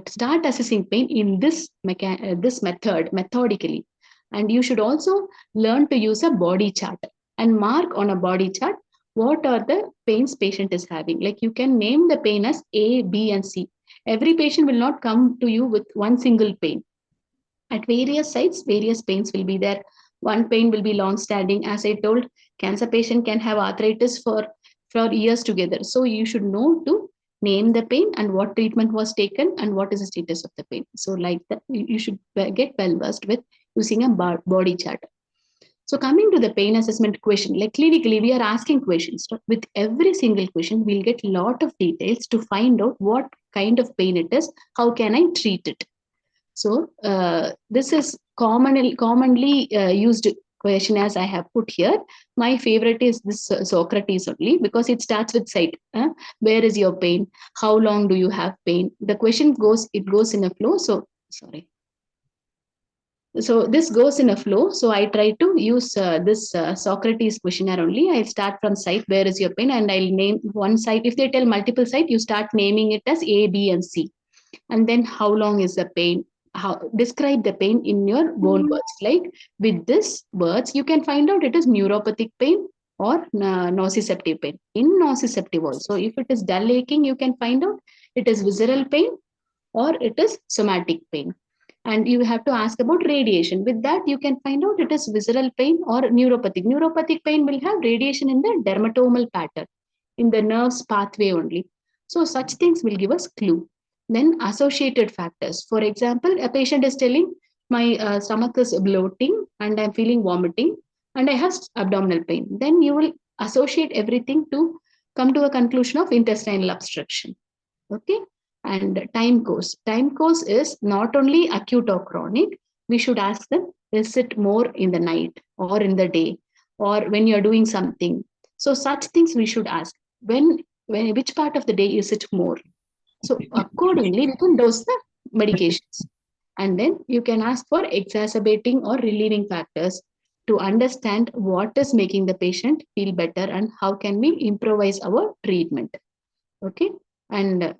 start assessing pain in this method, methodically. And you should also learn to use a body chart and mark on a body chart what are the pains patient is having. Like, you can name the pain as A, B, and C. Every patient will not come to you with one single pain. At various sites, various pains will be there. One pain will be long-standing. As I told, cancer patient can have arthritis for years together. So you should know to name the pain and what treatment was taken and what is the status of the pain. So like that, you should get well versed with using a body chart. So coming to the pain assessment question, like clinically, we are asking questions. With every single question, we'll get a lot of details to find out what kind of pain it is, how can I treat it. So this is commonly used question as I have put here, my favorite is this Socrates only, because it starts with sight. Where is your pain? How long do you have pain? The question goes in a flow. So sorry. So this goes in a flow. So I try to use this Socrates questionnaire only. I start from site, where is your pain? And I'll name one site. If they tell multiple site, you start naming it as A, B, and C. And then how long is the pain? How describe the pain in your own words. Like with this words, you can find out it is neuropathic pain or nociceptive pain. In nociceptive also, if it is dull aching, you can find out it is visceral pain or it is somatic pain. And you have to ask about radiation. With that, you can find out it is visceral pain or neuropathic. Neuropathic pain will have radiation in the dermatomal pattern, in the nerves pathway only. So such things will give us clue. Then associated factors. For example, a patient is telling, my stomach is bloating and I'm feeling vomiting and I have abdominal pain. Then you will associate everything to come to a conclusion of intestinal obstruction. Okay. And time course. Time course is not only acute or chronic. We should ask them, is it more in the night or in the day or when you're doing something? So such things we should ask. When which part of the day is it more? So accordingly, we can dose the medications. And then you can ask for exacerbating or relieving factors to understand what is making the patient feel better and how can we improvise our treatment. Okay. And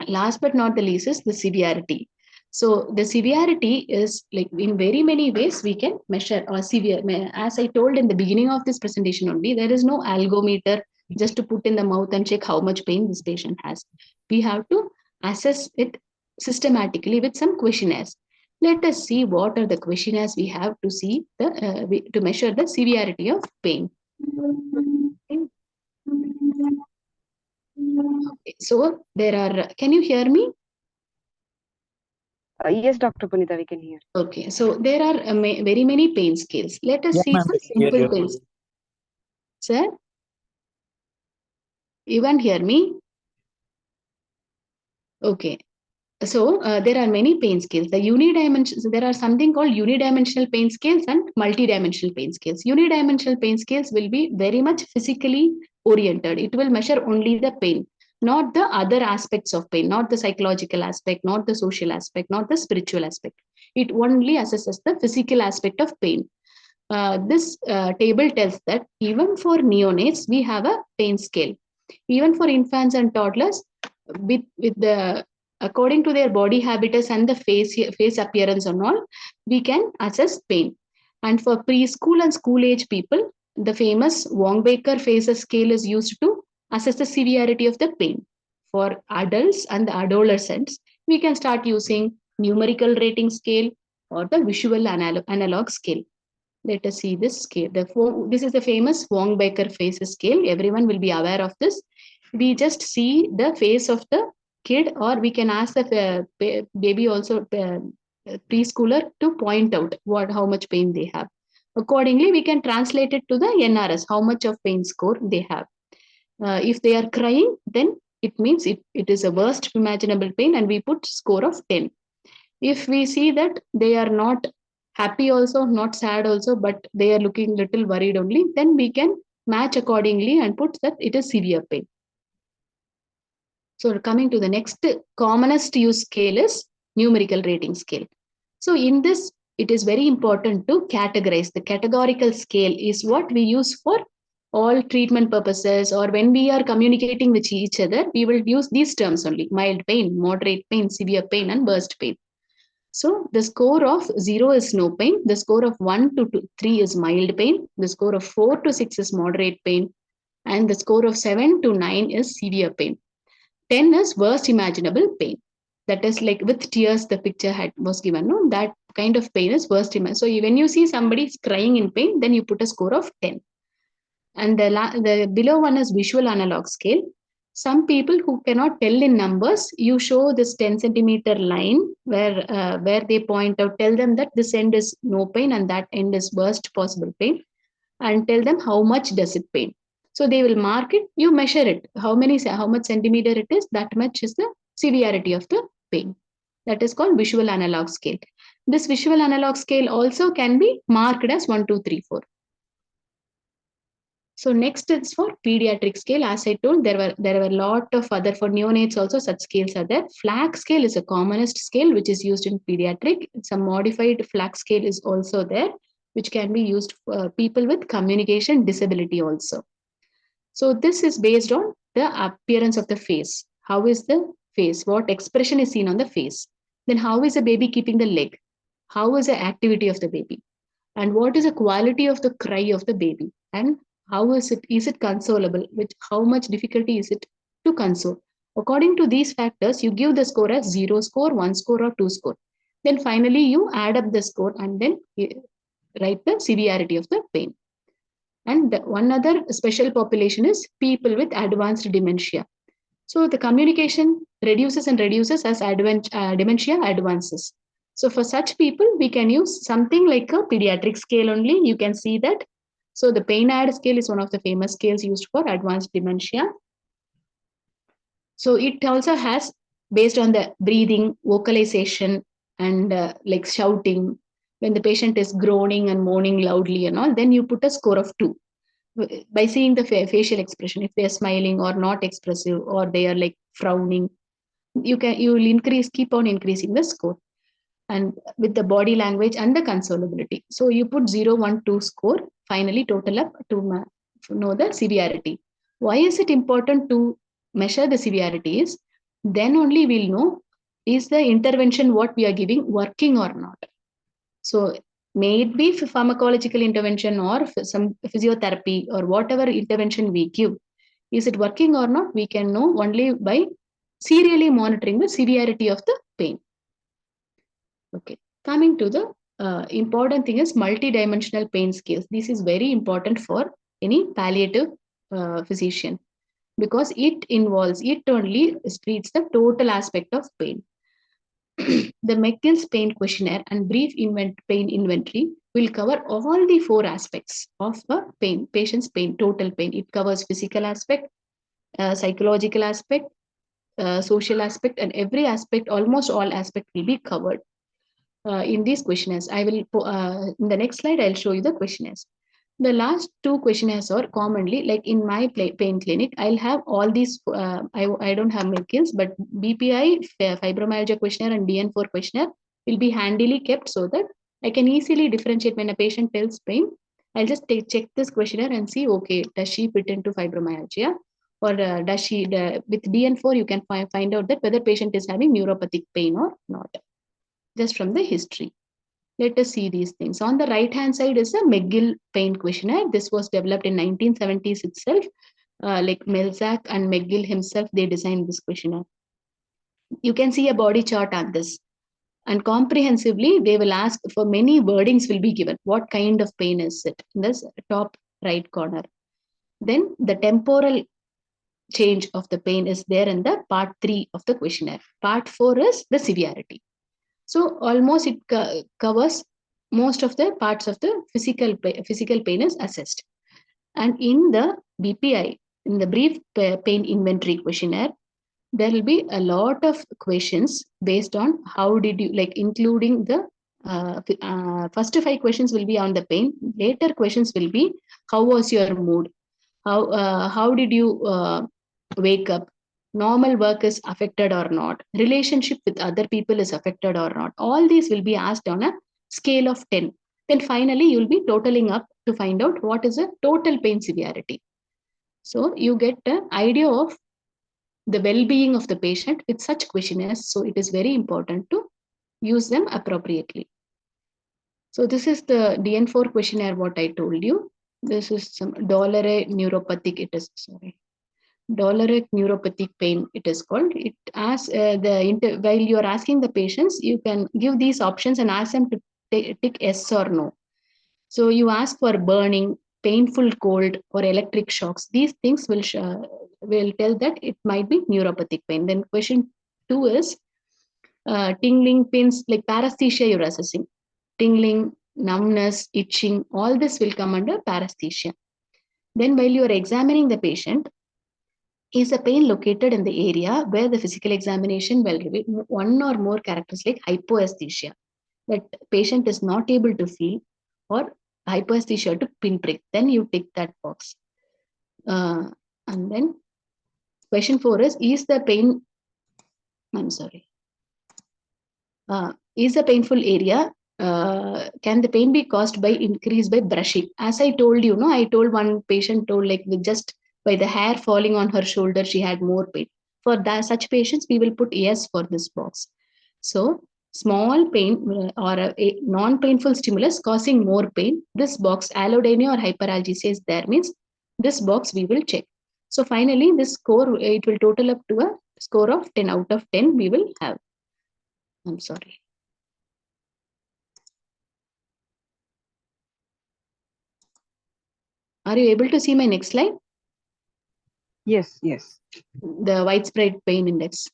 last but not the least is the severity. So the severity is like in very many ways we can measure or severe. As I told in the beginning of this presentation only, there is no algometer just to put in the mouth and check how much pain this patient has. We have to assess it systematically with some questionnaires. Let us see what are the questionnaires we have to see to measure the severity of pain. Okay, so there are, can you hear me? Yes, Dr. Punitha, we can hear. Okay, so there are very many pain scales. Let us see some simple pain. Sir, you can't hear me? Okay, so there are many pain scales. The unidimensional, there are something called unidimensional pain scales and multidimensional pain scales. Unidimensional pain scales will be very much physically oriented. It will measure only the pain, not the other aspects of pain, not the psychological aspect, not the social aspect, not the spiritual aspect. It only assesses the physical aspect of pain. This table tells that even for neonates, we have a pain scale. Even for infants and toddlers, with the according to their body habitus and the face appearance and all, we can assess pain. And for preschool and school age people, the famous Wong-Baker Faces scale is used to assess the severity of the pain. For adults and the adolescents, we can start using numerical rating scale or the visual analog scale. Let us see this scale. This is the famous Wong-Baker Faces scale. Everyone will be aware of this. We just see the face of the kid, or we can ask the baby also, preschooler, to point out how much pain they have. Accordingly, we can translate it to the NRS, how much of pain score they have. If they are crying, then it means it is a worst imaginable pain, and we put score of 10. If we see that they are not happy also, not sad also, but they are looking little worried only, then we can match accordingly and put that it is severe pain. So coming to the next commonest use scale is numerical rating scale. So in this, it is very important to categorize. The categorical scale is what we use for all treatment purposes, or when we are communicating with each other, we will use these terms only: mild pain, moderate pain, severe pain, and worst pain. So the score of 0 is no pain. The score of 1 to 3 is mild pain. The score of 4 to 6 is moderate pain. And the score of 7 to 9 is severe pain. 10 is worst imaginable pain. That is like with tears, the picture was given. No, that kind of pain is worst imaginable. So when you see somebody crying in pain, then you put a score of 10. And the below one is visual analog scale. Some people who cannot tell in numbers, you show this 10 centimeter line where they point out, tell them that this end is no pain and that end is worst possible pain, and tell them how much does it pain. So they will mark it, you measure it, how much centimeter it is, that much is the severity of the pain. That is called visual analog scale. This visual analog scale also can be marked as 1, 2, 3, 4. So next is for pediatric scale. As I told, there were a lot of other, for neonates also such scales are there. FLAC scale is a commonest scale which is used in pediatric. Some modified FLAC scale is also there, which can be used for people with communication disability also. So this is based on the appearance of the face. How is the face? What expression is seen on the face? Then how is the baby keeping the leg? How is the activity of the baby? And what is the quality of the cry of the baby? And how is it consolable? Which, how much difficulty is it to console? According to these factors, you give the score as 0 score, 1 score, or 2 score. Then finally, you add up the score and then write the severity of the pain. And one other special population is people with advanced dementia. So the communication reduces and reduces as dementia advances. So for such people, we can use something like a pediatric scale only. You can see that. So the pain-AD scale is one of the famous scales used for advanced dementia. So it also has, based on the breathing, vocalization, and like shouting, when the patient is groaning and moaning loudly and all, then you put a score of 2. By seeing the facial expression, if they are smiling or not expressive, or they are like frowning, you will keep on increasing the score, and with the body language and the consolability. So you put 0, 1, 2 score, finally total up to know the severity. Why is it important to measure the severity? Is then only we'll know, is the intervention what we are giving working or not. So may it be pharmacological intervention or some physiotherapy or whatever intervention we give, is it working or not? We can know only by serially monitoring the severity of the pain. Okay, coming to the important thing is multidimensional pain scales. This is very important for any palliative physician, because it only treats the total aspect of pain. The McGill's pain questionnaire and brief pain inventory will cover all the 4 aspects of the pain, patient's pain, total pain. It covers physical aspect, psychological aspect, social aspect, and every aspect, almost all aspect will be covered in these questionnaires. I will, in the next slide, I'll show you the questionnaires. The last 2 questionnaires are commonly, like in my pain clinic, I'll have all these, I don't have McGill's, but BPI, fibromyalgia questionnaire, and DN4 questionnaire will be handily kept so that I can easily differentiate when a patient tells pain. I'll just check this questionnaire and see, okay, does she fit into fibromyalgia? Or does she, with DN4, you can find out that whether patient is having neuropathic pain or not, just from the history. Let us see these things. On the right-hand side is a McGill pain questionnaire. This was developed in 1970s itself. Like Melzack and McGill himself, they designed this questionnaire. You can see a body chart on this. And comprehensively, they will ask for many wordings will be given. What kind of pain is it? In this top right corner. Then the temporal change of the pain is there in the part 3 of the questionnaire. Part 4 is the severity. So almost it covers most of the parts of the physical pain is assessed. And in the BPI, in the brief pain inventory questionnaire, there will be a lot of questions based on how did you, like including the first 5 questions will be on the pain. Later questions will be, how was your mood? How did you wake up? Normal work is affected or not, relationship with other people is affected or not. All these will be asked on a scale of 10. Then finally, you'll be totaling up to find out what is the total pain severity. So you get an idea of the well-being of the patient with such questionnaires. So it is very important to use them appropriately. So this is the DN4 questionnaire, what I told you. This is some Dolore neuropathic, it is, sorry. Doloric neuropathic pain, it is called. It asks while you are asking the patients, you can give these options and ask them to tick yes or no. So you ask for burning, painful cold, or electric shocks. These things will tell that it might be neuropathic pain. Then question 2 is tingling pains, like paresthesia you're assessing. Tingling, numbness, itching, all this will come under paresthesia. Then while you are examining the patient, is the pain located in the area where the physical examination will reveal one or more characters like hypoesthesia, that patient is not able to feel, or hypoesthesia to pinprick? Then you tick that box. And then question 4 is the pain, I'm sorry, is the painful area, can the pain be caused by increase by brushing? As I told you, no, I told one patient told like with just by the hair falling on her shoulder, she had more pain. For that, such patients, we will put yes for this box. So small pain or a non-painful stimulus causing more pain, this box allodynia or hyperalgesia is there, means this box we will check. So finally, this score, it will total up to a score of 10 out of 10 we will have. I'm sorry. Are you able to see my next slide? Yes, yes, The widespread pain index.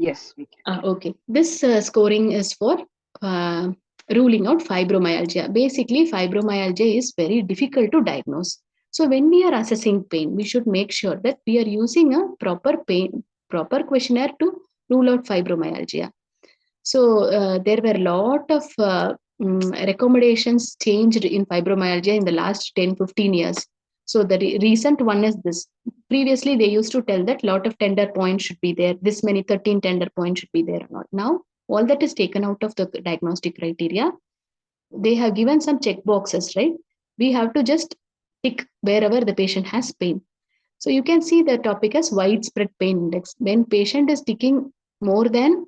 yes, we can. Okay. This scoring is for ruling out fibromyalgia. Basically, fibromyalgia is very difficult to diagnose. So when we are assessing pain, we should make sure that we are using a proper questionnaire to rule out fibromyalgia. So there were a lot of recommendations changed in fibromyalgia in the last 10-15 years. So the recent one is this. Previously, they used to tell that lot of tender points should be there. This many 13 tender points should be there or not. Now, all that is taken out of the diagnostic criteria. They have given some check boxes, right? We have to just tick wherever the patient has pain. So you can see the topic as widespread pain index. When patient is ticking more than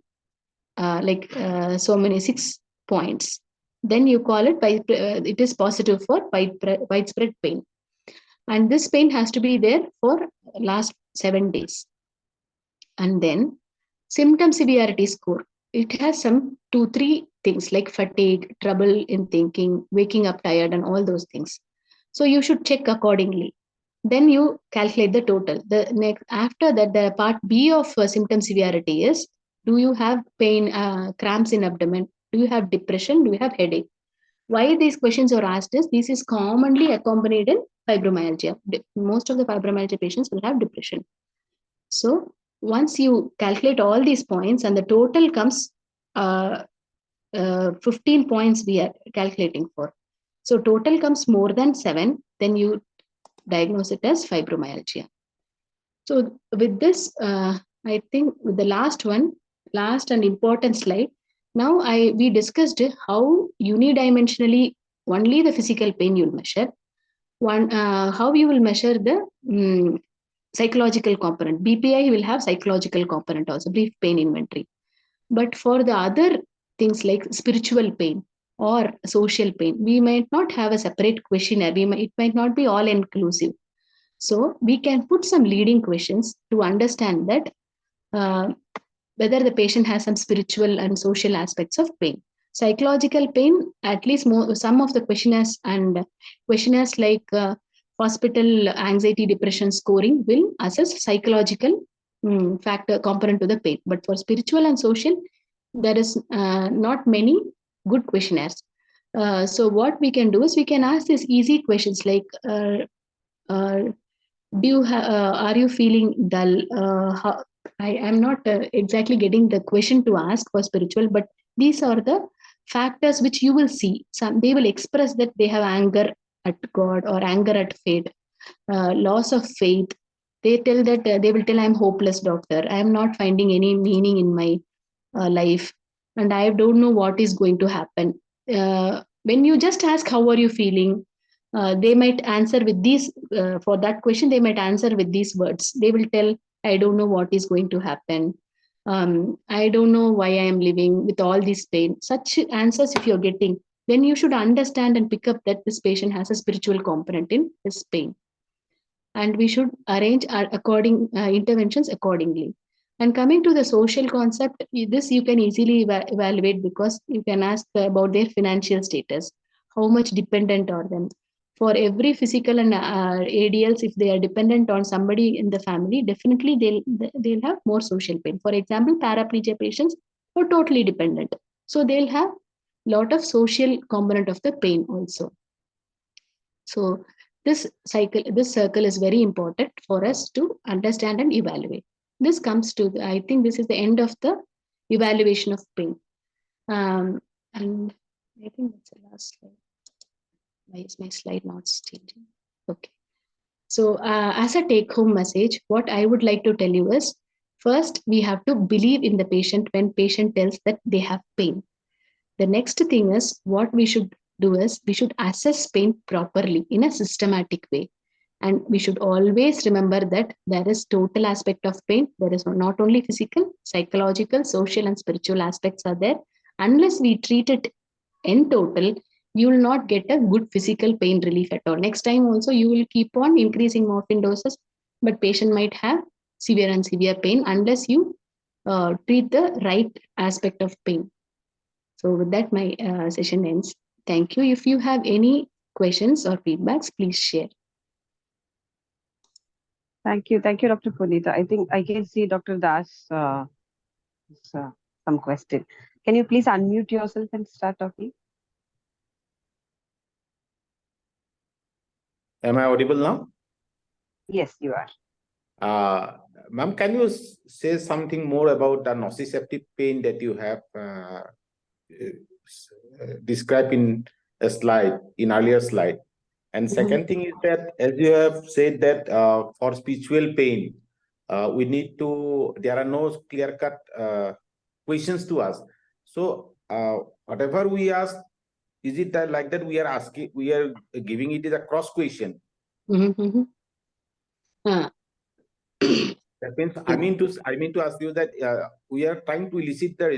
so many 6 points, then you call it it is positive for widespread pain, and this pain has to be there for last 7 days. And then symptom severity score, it has some 2-3 things like fatigue, trouble in thinking, waking up tired, and all those things. So you should check accordingly. Then you calculate the total. The next after that, the part B of symptom severity is, do you have pain, cramps in abdomen? Do you have depression? Do you have headache? Why these questions are asked is, this is commonly accompanied in fibromyalgia. Most of the fibromyalgia patients will have depression. So once you calculate all these points and the total comes 15 points we are calculating for. So total comes more than 7, then you diagnose it as fibromyalgia. So with this, I think with the last and important slide, now we discussed how unidimensionally only the physical pain you'll measure. How you will measure the psychological component. BPI will have psychological component also, brief pain inventory. But for the other things like spiritual pain or social pain, we might not have a separate questionnaire. It might not be all inclusive. So we can put some leading questions to understand that whether the patient has some spiritual and social aspects of pain. Psychological pain, at least some of the questionnaires like hospital anxiety depression scoring will assess psychological factor component to the pain. But for spiritual and social, there is not many good questionnaires. So what we can do is we can ask these easy questions like, are you feeling dull? I am not exactly getting the question to ask for spiritual, but these are the factors which you will see. They will express that they have anger at God or anger at fate, loss of faith. They tell that they will tell, I'm hopeless, doctor. I am not finding any meaning in my life, and I don't know what is going to happen. When you just ask, how are you feeling? They might answer with these, for that question, they might answer with these words. They will tell, I don't know what is going to happen. I don't know why I am living with all this pain. Such answers, if you're getting, then you should understand and pick up that this patient has a spiritual component in his pain. And we should arrange our interventions accordingly. And coming to the social concept, this you can easily evaluate, because you can ask about their financial status, how much dependent are them. For every physical and ADLs, if they are dependent on somebody in the family, definitely they'll have more social pain. For example, paraplegia patients are totally dependent, so they'll have lot of social component of the pain also. So this circle is very important for us to understand and evaluate. This comes to I think this is the end of the evaluation of pain. And I think that's the last slide. Why is my slide not changing? Okay. So as a take-home message, what I would like to tell you is, first, we have to believe in the patient when patient tells that they have pain. The next thing is, what we should do is, we should assess pain properly in a systematic way. And we should always remember that there is total aspect of pain. There is not only physical, psychological, social, and spiritual aspects are there. Unless we treat it in total, you will not get a good physical pain relief at all. Next time also, you will keep on increasing morphine doses, but patient might have severe and severe pain unless you treat the right aspect of pain. So with that, my session ends. Thank you. If you have any questions or feedbacks, please share. Thank you, Dr. Punita. I think I can see Dr. Das some question. Can you please unmute yourself and start talking? Am I audible now? Yes, you are. Ma'am, can you say something more about the nociceptive pain that you have described in a slide, in earlier slide? And second thing is that, as you have said that for spiritual pain, we need to, there are no clear-cut questions to ask. So whatever we ask, is it that like that we are asking, we are giving it as a cross question? That means I mean to ask you that we are trying to elicit the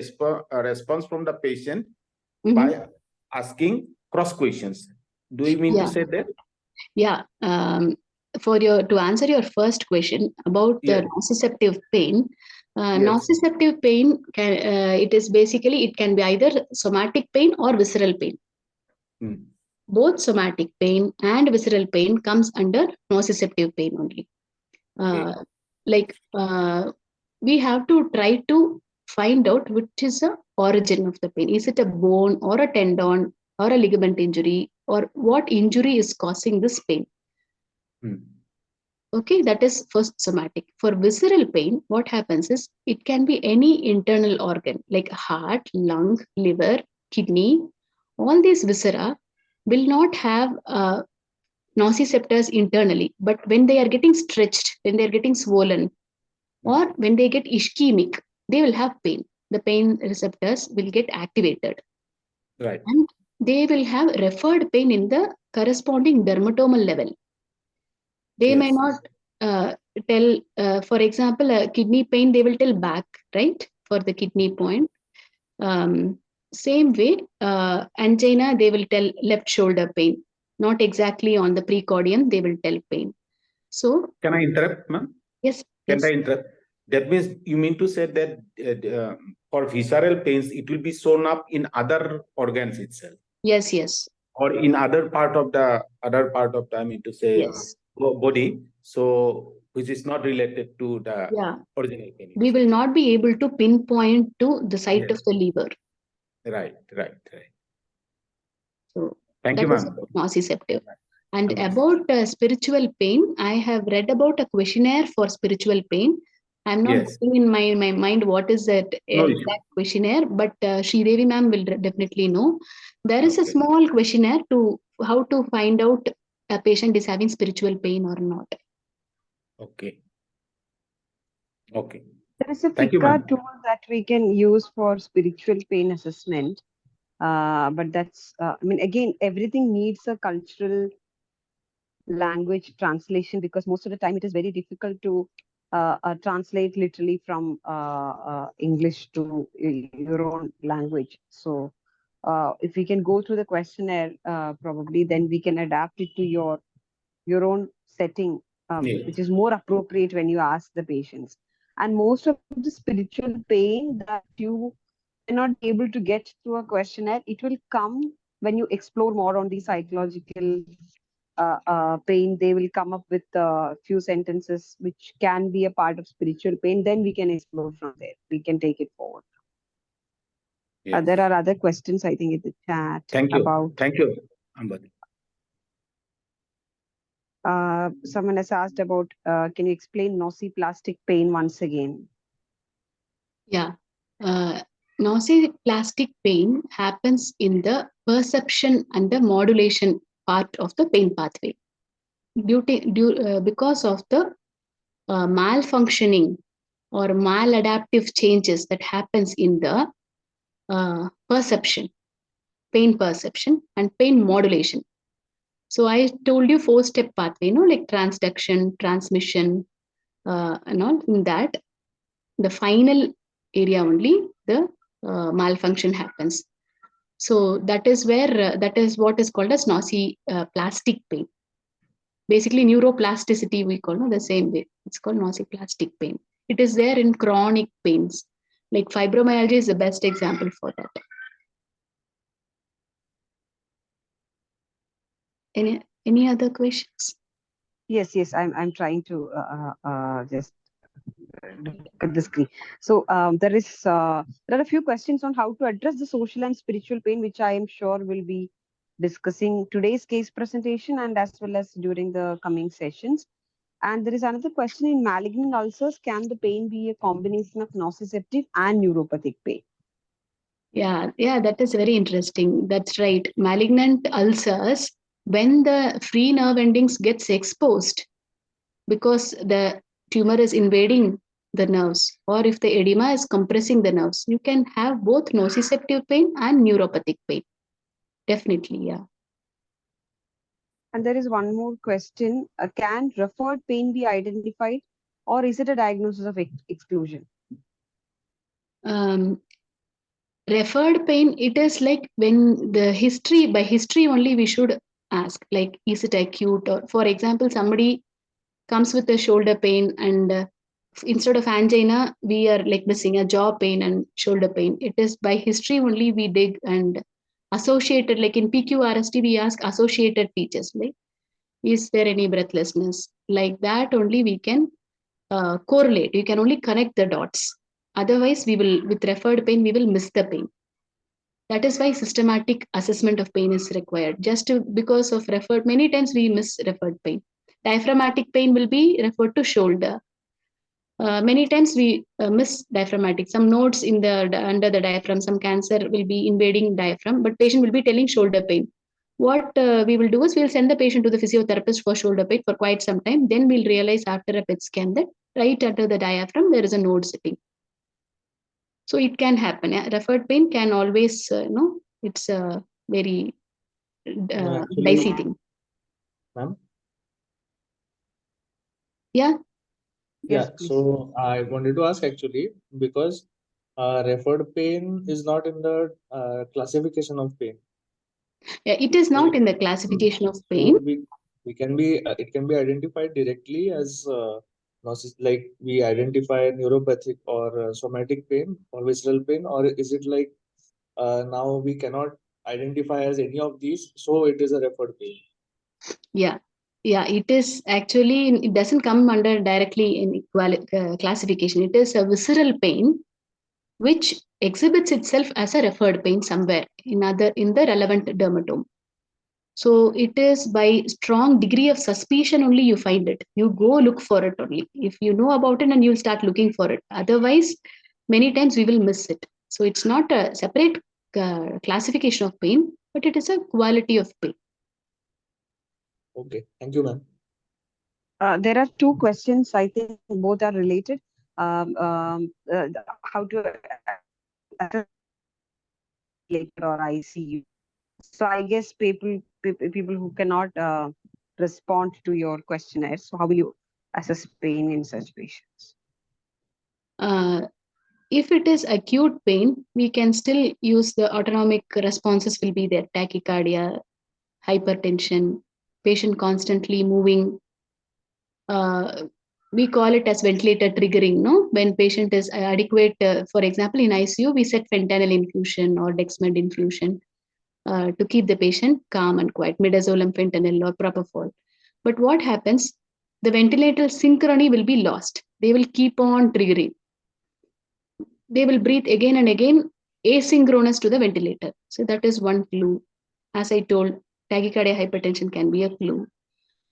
response from the patient by asking cross questions. Do you mean to say that? Yeah. To answer your first question about the nociceptive pain, nociceptive pain it is basically, it can be either somatic pain or visceral pain. Both somatic pain and visceral pain comes under nociceptive pain only. We have to try to find out which is the origin of the pain. Is it a bone or a tendon or a ligament injury, or what injury is causing this pain? Okay, that is first somatic. For visceral pain, what happens is, it can be any internal organ like heart, lung, liver, kidney. All these viscera will not have nociceptors internally, but when they are getting stretched, when they are getting swollen, or when they get ischemic, they will have pain. The pain receptors will get activated. Right. And they will have referred pain in the corresponding dermatomal level. They may not tell, for example, kidney pain, they will tell back, right? For the kidney point. Same way, angina, they will tell left shoulder pain. Not exactly on the precordium, they will tell pain. So, can I interrupt, ma'am? Yes. Can I interrupt? That means you mean to say that for visceral pains, it will be shown up in other organs itself. Yes. Or in other part of the I mean to say body. So which is not related to the original pain. We will not be able to pinpoint to the site of the liver. Right. So thank you, ma'am. Nociceptive. And about spiritual pain, I have read about a questionnaire for spiritual pain. I'm not putting in my mind what is that exact questionnaire, but Sridevi ma'am will definitely know. There is a small questionnaire to how to find out a patient is having spiritual pain or not. Okay. There is a FICA tool that we can use for spiritual pain assessment. But that's, I mean, again, everything needs a cultural language translation, because most of the time it is very difficult to translate literally from English to your own language. So if we can go through the questionnaire, probably then we can adapt it to your own setting, which is more appropriate when you ask the patients. And most of the spiritual pain that you cannot be able to get through a questionnaire, it will come when you explore more on the psychological pain. They will come up with a few sentences which can be a part of spiritual pain. Then we can explore from there. We can take it forward. There are other questions, I think, in the chat. Thank you, Ambali. Someone has asked about, can you explain nociplastic pain once again? Yeah. Nociplastic pain happens in the perception and the modulation part of the pain pathway. because of the malfunctioning or maladaptive changes that happens in the perception, pain perception and pain modulation. So I told you 4-step pathway, like transduction, transmission, and all. In that, the final area only the malfunction happens. So that is where that is what is called as nociplastic pain. Basically, neuroplasticity we call the same way. It's called nociplastic pain. It is there in chronic pains. Like fibromyalgia is the best example for that. Any other questions? Yes, I'm trying to just look at the screen. So there are a few questions on how to address the social and spiritual pain, which I am sure will be discussing today's case presentation and as well as during the coming sessions. And there is another question: in malignant ulcers, can the pain be a combination of nociceptive and neuropathic pain? Yeah, that is very interesting. That's right. Malignant ulcers, when the free nerve endings gets exposed because the tumor is invading the nerves, or if the edema is compressing the nerves, you can have both nociceptive pain and neuropathic pain. Definitely, yeah. And there is one more question: can referred pain be identified, or is it a diagnosis of exclusion? Referred pain, it is like when by history only we should ask, like, is it acute? Or for example, somebody comes with a shoulder pain and instead of angina, we are like missing a jaw pain and shoulder pain. It is by history only we dig and associated, like in PQRST, we ask associated features, like, is there any breathlessness? Like that only we can correlate. You can only connect the dots. Otherwise, with referred pain, we will miss the pain. That is why systematic assessment of pain is required. Because of referred, many times we miss referred pain. Diaphragmatic pain will be referred to shoulder. Many times we miss diaphragmatic. Some nodes under the diaphragm, some cancer will be invading diaphragm, but patient will be telling shoulder pain. What we will do is we'll send the patient to the physiotherapist for shoulder pain for quite some time. Then we'll realize after a PET scan that right under the diaphragm there is a node sitting. So it can happen. Referred pain can always, it's a very dicey thing. Ma'am? Yeah. Yes, Yeah, so I wanted to ask actually, because referred pain is not in the classification of pain. Yeah, it is not in the classification of pain. So we can be it can be identified directly as like we identify neuropathic or somatic pain or visceral pain, or is it like now we cannot identify as any of these, so it is a referred pain? Yeah, it is actually, it doesn't come under directly in classification. It is a visceral pain which exhibits itself as a referred pain somewhere in the relevant dermatome. So it is by strong degree of suspicion only you find it. You go look for it only. If you know about it, and you'll start looking for it. Otherwise, many times we will miss it. So it's not a separate classification of pain, but it is a quality of pain. Okay, thank you, ma'am. There are two questions. I think both are related. How to assess or ICU. So I guess people who cannot respond to your questionnaire. So how will you assess pain in such patients? If it is acute pain, we can still use the autonomic responses will be there. Tachycardia, hypertension, patient constantly moving. We call it as ventilator triggering, no? When patient is adequate, for example, in ICU, we set fentanyl infusion or dexmed infusion to keep the patient calm and quiet, midazolam, fentanyl or propofol. But what happens? The ventilator synchrony will be lost. They will keep on triggering. They will breathe again and again, asynchronous to the ventilator. So that is one clue. As I told, tachycardia hypertension can be a clue.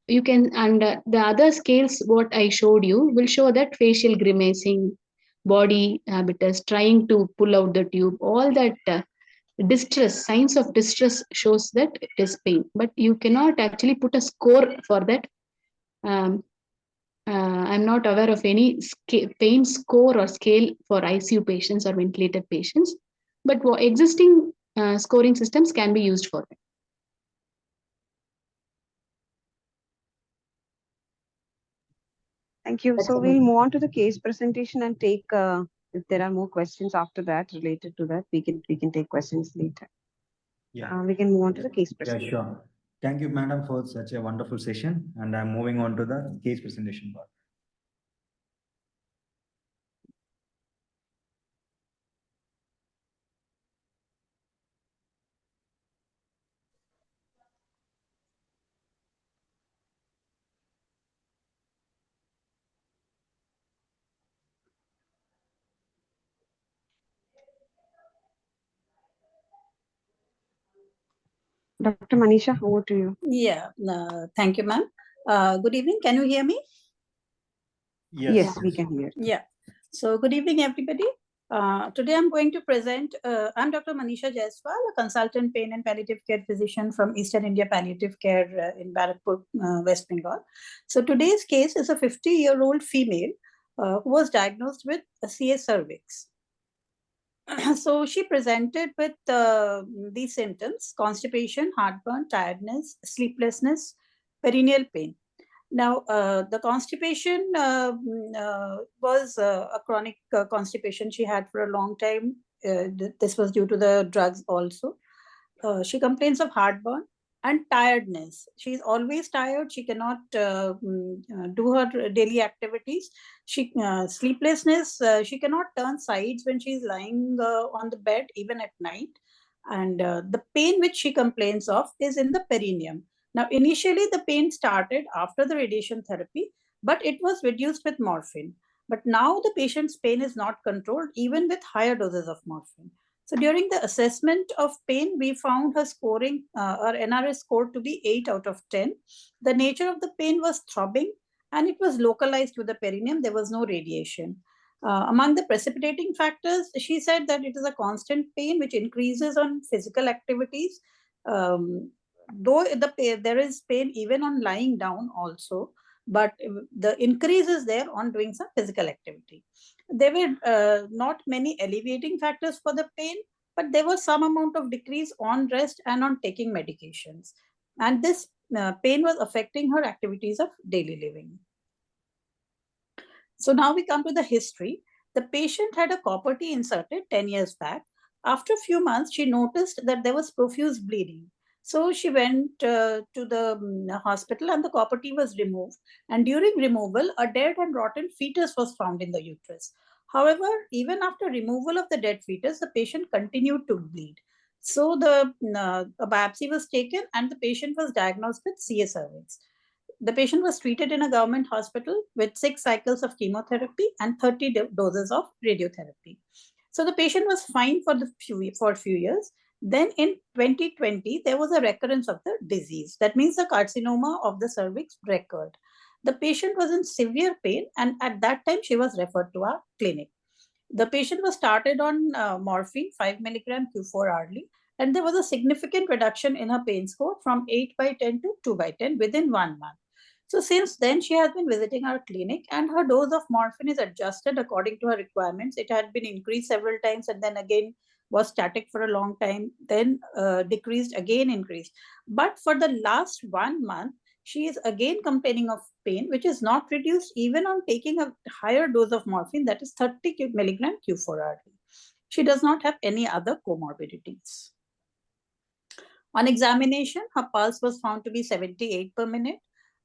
You can, and the other scales, what I showed you, will show that facial grimacing, body habitus, trying to pull out the tube, all that distress, signs of distress shows that it is pain. But you cannot actually put a score for that I'm not aware of any pain score or scale for ICU patients or ventilated patients, but existing scoring systems can be used for them. Thank you. So we'll move on to the case presentation and take, if there are more questions after that related to that, we can take questions later. Yeah. We can move on to the case Yeah, presentation. sure. Thank you, madam, for such a wonderful session. And I'm moving on to the case presentation part. Dr. Manisha, over to you. Yeah, thank you, ma'am. Good evening. Can you hear me? Yes, we can hear. Yeah. So good evening, everybody. Today I'm going to present, I'm Dr. Manisha Jaiswal, a consultant pain and palliative care physician from Eastern India Palliative Care in Barakpur, West Bengal. So today's case is a 50-year-old female who was diagnosed with a CA cervix. So she presented with these symptoms: constipation, heartburn, tiredness, sleeplessness, perineal pain. Now, the constipation was a chronic constipation she had for a long time. This was due to the drugs also. She complains of heartburn and tiredness. She's always tired. She cannot do her daily activities. Sleeplessness, she cannot turn sides when she's lying on the bed, even at night. And the pain which she complains of is in the perineum. Now, initially, the pain started after the radiation therapy, but it was reduced with morphine. But now the patient's pain is not controlled, even with higher doses of morphine. So during the assessment of pain, we found her scoring, her NRS score to be 8 out of 10. The nature of the pain was throbbing, and it was localized to the perineum. There was no radiation. Among the precipitating factors, she said that it is a constant pain which increases on physical activities. Though there is pain even on lying down also, but the increase is there on doing some physical activity. There were not many alleviating factors for the pain, but there was some amount of decrease on rest and on taking medications. And this pain was affecting her activities of daily living. So now we come to the history. The patient had a copper T inserted 10 years back. After a few months, she noticed that there was profuse bleeding. So she went to the hospital and the copper T was removed. And during removal, a dead and rotten fetus was found in the uterus. However, even after removal of the dead fetus, the patient continued to bleed. So a biopsy was taken and the patient was diagnosed with CA cervix. The patient was treated in a government hospital with 6 cycles of chemotherapy and 30 doses of radiotherapy. So the patient was fine for a few years. Then in 2020, there was a recurrence of the disease. That means the carcinoma of the cervix recurred. The patient was in severe pain, and at that time, she was referred to our clinic. The patient was started on morphine, 5 milligram Q4 hourly, and there was a significant reduction in her pain score from 8/10 to 2/10 within 1 month. So since then, she has been visiting our clinic, and her dose of morphine is adjusted according to her requirements. It had been increased several times and then again was static for a long time, then decreased, again increased. But for the last 1 month, she is again complaining of pain, which is not reduced even on taking a higher dose of morphine, that is 30 milligram Q4 hourly. She does not have any other comorbidities. On examination, her pulse was found to be 78 per minute.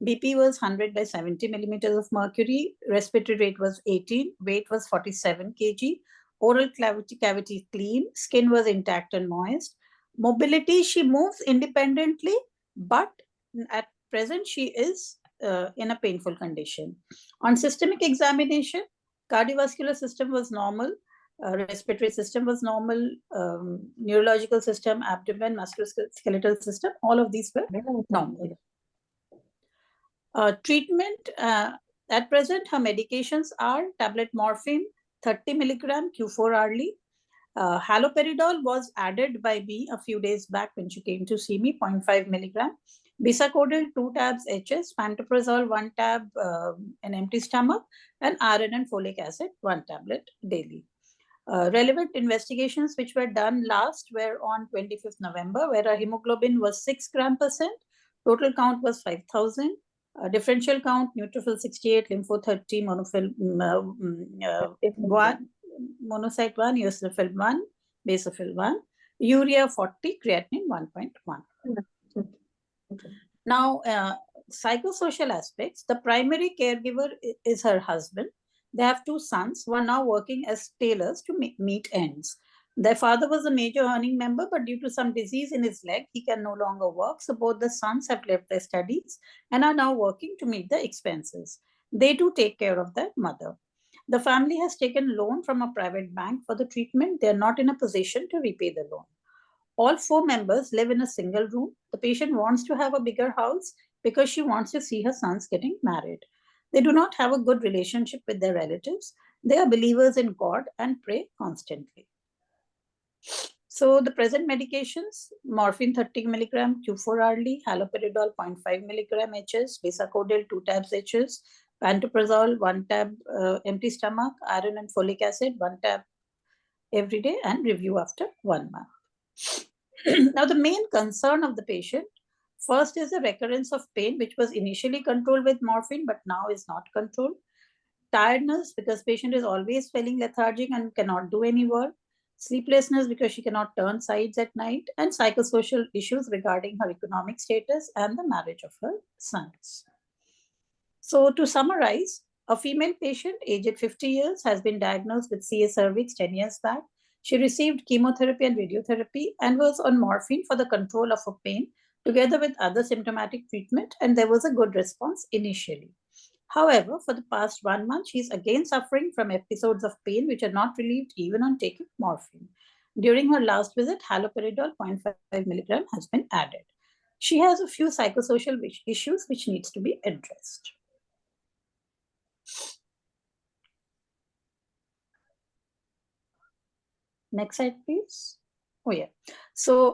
BP was 100 by 70 millimeters of mercury. Respiratory rate was 18. Weight was 47 kg. Oral cavity clean. Skin was intact and moist. Mobility, she moves independently, but at present she is in a painful condition. On systemic examination, cardiovascular system was normal. Respiratory system was normal, neurological system, abdomen, musculoskeletal system, all of these were normal. Treatment, at present, her medications are tablet morphine, 30 milligram Q4 hourly. Haloperidol was added by me a few days back when she came to see me, 0.5 milligram. Bisacodyl 2 tabs HS, pantoprazole 1 tab, an empty stomach, and iron and folic acid 1 tablet daily. Relevant investigations which were done last were on 25th November, where our hemoglobin was 6 gram%, total count was 5,000, differential count, neutrophil 68, lympho 30, monophil 1, monocyte 1, eosinophil 1, basophil 1, urea 40, creatinine 1.1. Now, psychosocial aspects, the primary caregiver is her husband. They have 2 sons who are now working as tailors to meet ends. Their father was a major earning member, but due to some disease in his leg, he can no longer work. So both the sons have left their studies and are now working to meet the expenses. They do take care of their mother. The family has taken loan from a private bank for the treatment. They are not in a position to repay the loan. All 4 members live in a single room. The patient wants to have a bigger house because she wants to see her sons getting married. They do not have a good relationship with their relatives. They are believers in God and pray constantly. So the present medications, morphine 30 milligram Q4 hourly, haloperidol 0.5 milligram HS, bisacodyl 2 tabs HS, pantoprazole 1 tab empty stomach, iron and folic acid 1 tab every day, and review after 1 month. Now, the main concern of the patient, first is the recurrence of pain, which was initially controlled with morphine, but now is not controlled. Tiredness, because patient is always feeling lethargic and cannot do any work. Sleeplessness, because she cannot turn sides at night. And psychosocial issues regarding her economic status and the marriage of her sons. So to summarize, a female patient aged 50 years has been diagnosed with CA cervix 10 years back. She received chemotherapy and radiotherapy and was on morphine for the control of her pain together with other symptomatic treatment, and there was a good response initially. However, for the past 1 month, she is again suffering from episodes of pain which are not relieved even on taking morphine. During her last visit, haloperidol 0.5 milligram has been added. She has a few psychosocial issues which needs to be addressed. Next slide, please. Oh, yeah. So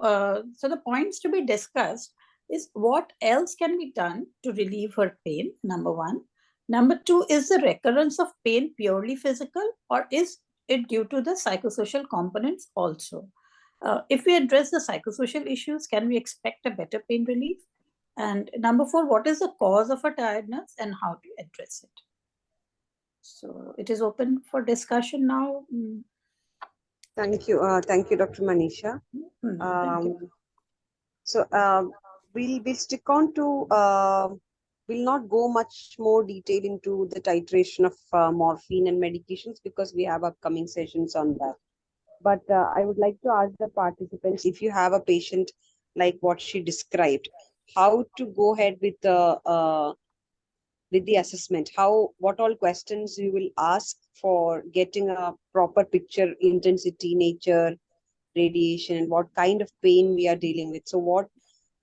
the points to be discussed is what else can be done to relieve her pain, number 1. Number 2, is the recurrence of pain purely physical, or is it due to the psychosocial components also? If we address the psychosocial issues, can we expect a better pain relief? And number 4, what is the cause of her tiredness and how to address it? So it is open for discussion now. Thank you, Dr. Manisha. Thank you. So we'll stick on to we'll not go much more detail into the titration of morphine and medications because we have upcoming sessions on that. But I would like to ask the participants, if you have a patient like what she described, how to go ahead with the assessment, what all questions you will ask for getting a proper picture, intensity, nature, radiation, what kind of pain we are dealing with. So what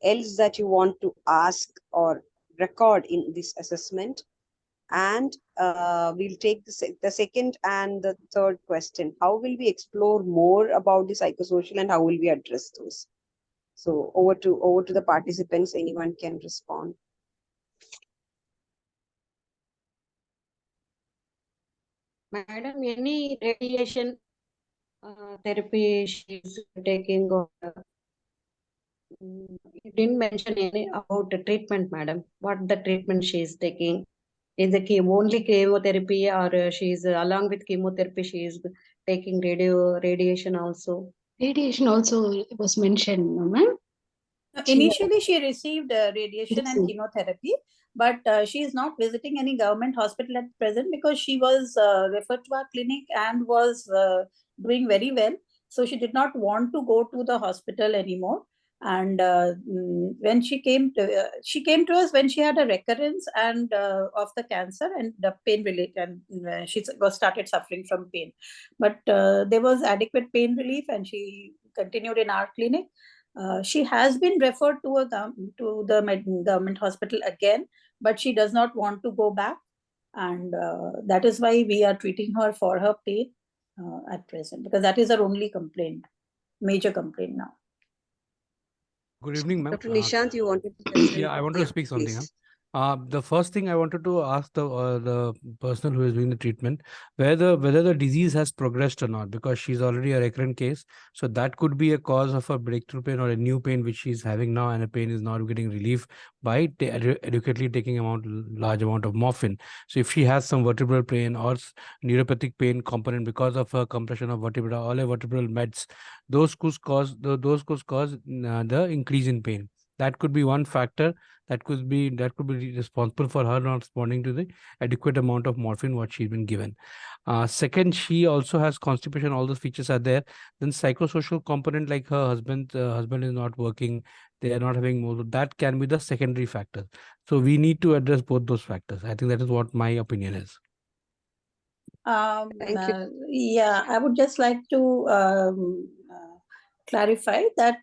else that you want to ask or record in this assessment? And we'll take the second and the third question. How will we explore more about the psychosocial and how will we address those? So over to the participants, anyone can respond. Madam, any radiation therapy she's taking, or you didn't mention any about the treatment, madam. What the treatment she is taking? Is the only chemotherapy, or she is along with chemotherapy she is taking radiation also? Radiation also was mentioned, no, ma'am? Initially, she received radiation and chemotherapy, but she is not visiting any government hospital at present because she was referred to our clinic and was doing very well. So she did not want to go to the hospital anymore. And when she came to us when she had a recurrence and of the cancer and the pain related, and she started suffering from pain. But there was adequate pain relief, and she continued in our clinic. She has been referred to the government hospital again, but she does not want to go back, and that is why we are treating her for her pain at present, because that is her only complaint, major complaint now. Good evening, ma'am. Dr. Nishant, you wanted to just say? Yeah, I wanted to speak something. Please. The first thing I wanted to ask the person who is doing the treatment whether the disease has progressed or not, because she's already a recurrent case. So that could be a cause of a breakthrough pain or a new pain which she's having now, and the pain is not getting relief by adequately taking large amount of morphine. So if she has some vertebral pain or neuropathic pain component because of a compression of vertebra or vertebral meds, those could cause the increase in pain. That could be one factor that could be responsible for her not responding to the adequate amount of morphine what she's been given. Second, she also has constipation. All those features are there. Then psychosocial component, like her husband is not working, they are not having more. That can be the secondary factor. So we need to address both those factors. I think that is what my opinion is. Thank you. Yeah, I would just like to clarify that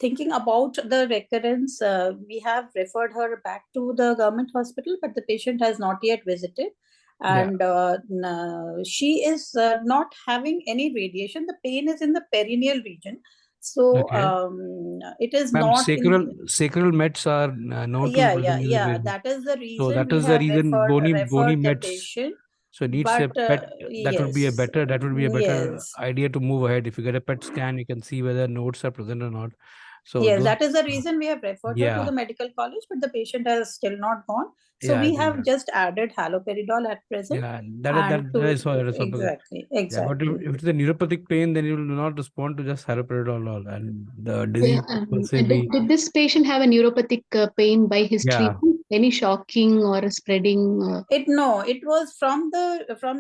thinking about the recurrence, we have referred her back to the government hospital, but the patient has not yet visited. And she is not having any radiation. The pain is in the perineal region. So it is not sacral meds are known to yeah. That is the reason so that we is the have reason referred bony the meds. patient. So it needs a But PET. That would be a better yes. idea to move ahead. If you get a PET scan, you can see whether nodes are present or not. So Yes, that is the reason we have referred her to Yeah. the medical college, but the patient has still not gone. So Yeah, I we think have that- just added haloperidol at present. Yeah, And that is what exactly. Yeah, but if it's a neuropathic pain, then you will not respond to just haloperidol or and the disease will say Did this patient have a neuropathic pain by his Yeah. treatment? Any shocking or spreading? It was from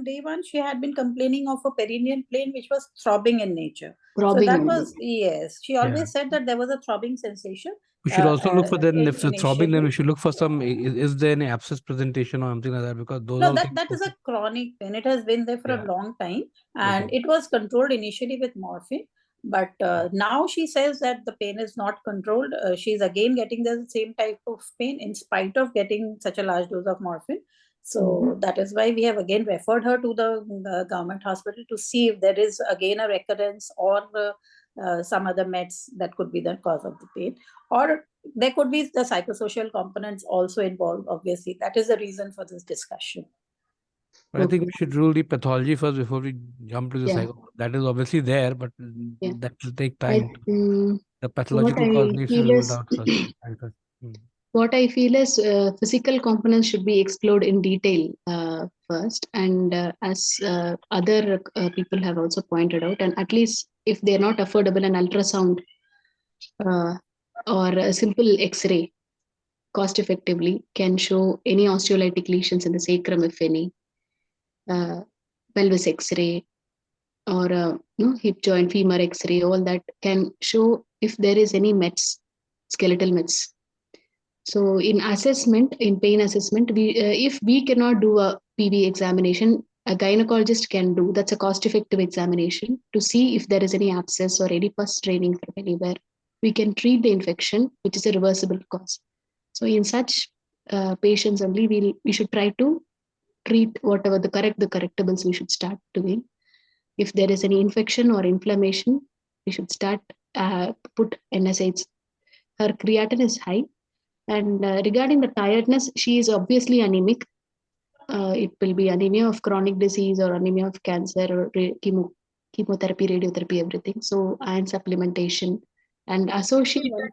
day one. She had been complaining of a perineal pain which was throbbing in nature. Throbbing So that only. was, yes. She always said that there was a throbbing sensation. We should also look for then if it's throbbing, then initially. we should look for some is there any abscess presentation or something like that, because those No, all that things is a chronic pain. It has been there for a long time, and Okay. it was controlled initially with morphine. But now she says that the pain is not controlled. She's again getting the same type of pain in spite of getting such a large dose of morphine. So that is why we have again referred her to the government hospital to see if there is again a recurrence or some other meds that could be the cause of the pain. Or there could be the psychosocial components also involved, obviously. That is the reason for this discussion. But I think we should rule the pathology first before we jump to the psycho. That is obviously there, but that will take time. The pathological cause needs to be ruled out first. What I feel is physical components should be explored in detail first, and as other people have also pointed out, and at least if they're not affordable, an ultrasound or a simple X-ray cost effectively can show any osteolytic lesions in the sacrum, if any, pelvis X-ray or hip joint femur X-ray, all that can show if there is any meds, skeletal meds. So in assessment, in pain assessment, we if we cannot do a PV examination, a gynecologist can do. That's a cost-effective examination to see if there is any abscess or any pus draining from anywhere. We can treat the infection, which is a reversible cause. So in such patients only, we should try to treat whatever the correctables we should start doing. If there is any infection or inflammation, we should start put NSAIDs. Her creatinine is high. And regarding the tiredness, she is obviously anemic. It will be anemia of chronic disease or anemia of cancer or chemotherapy, radiotherapy, everything. So iron supplementation and associated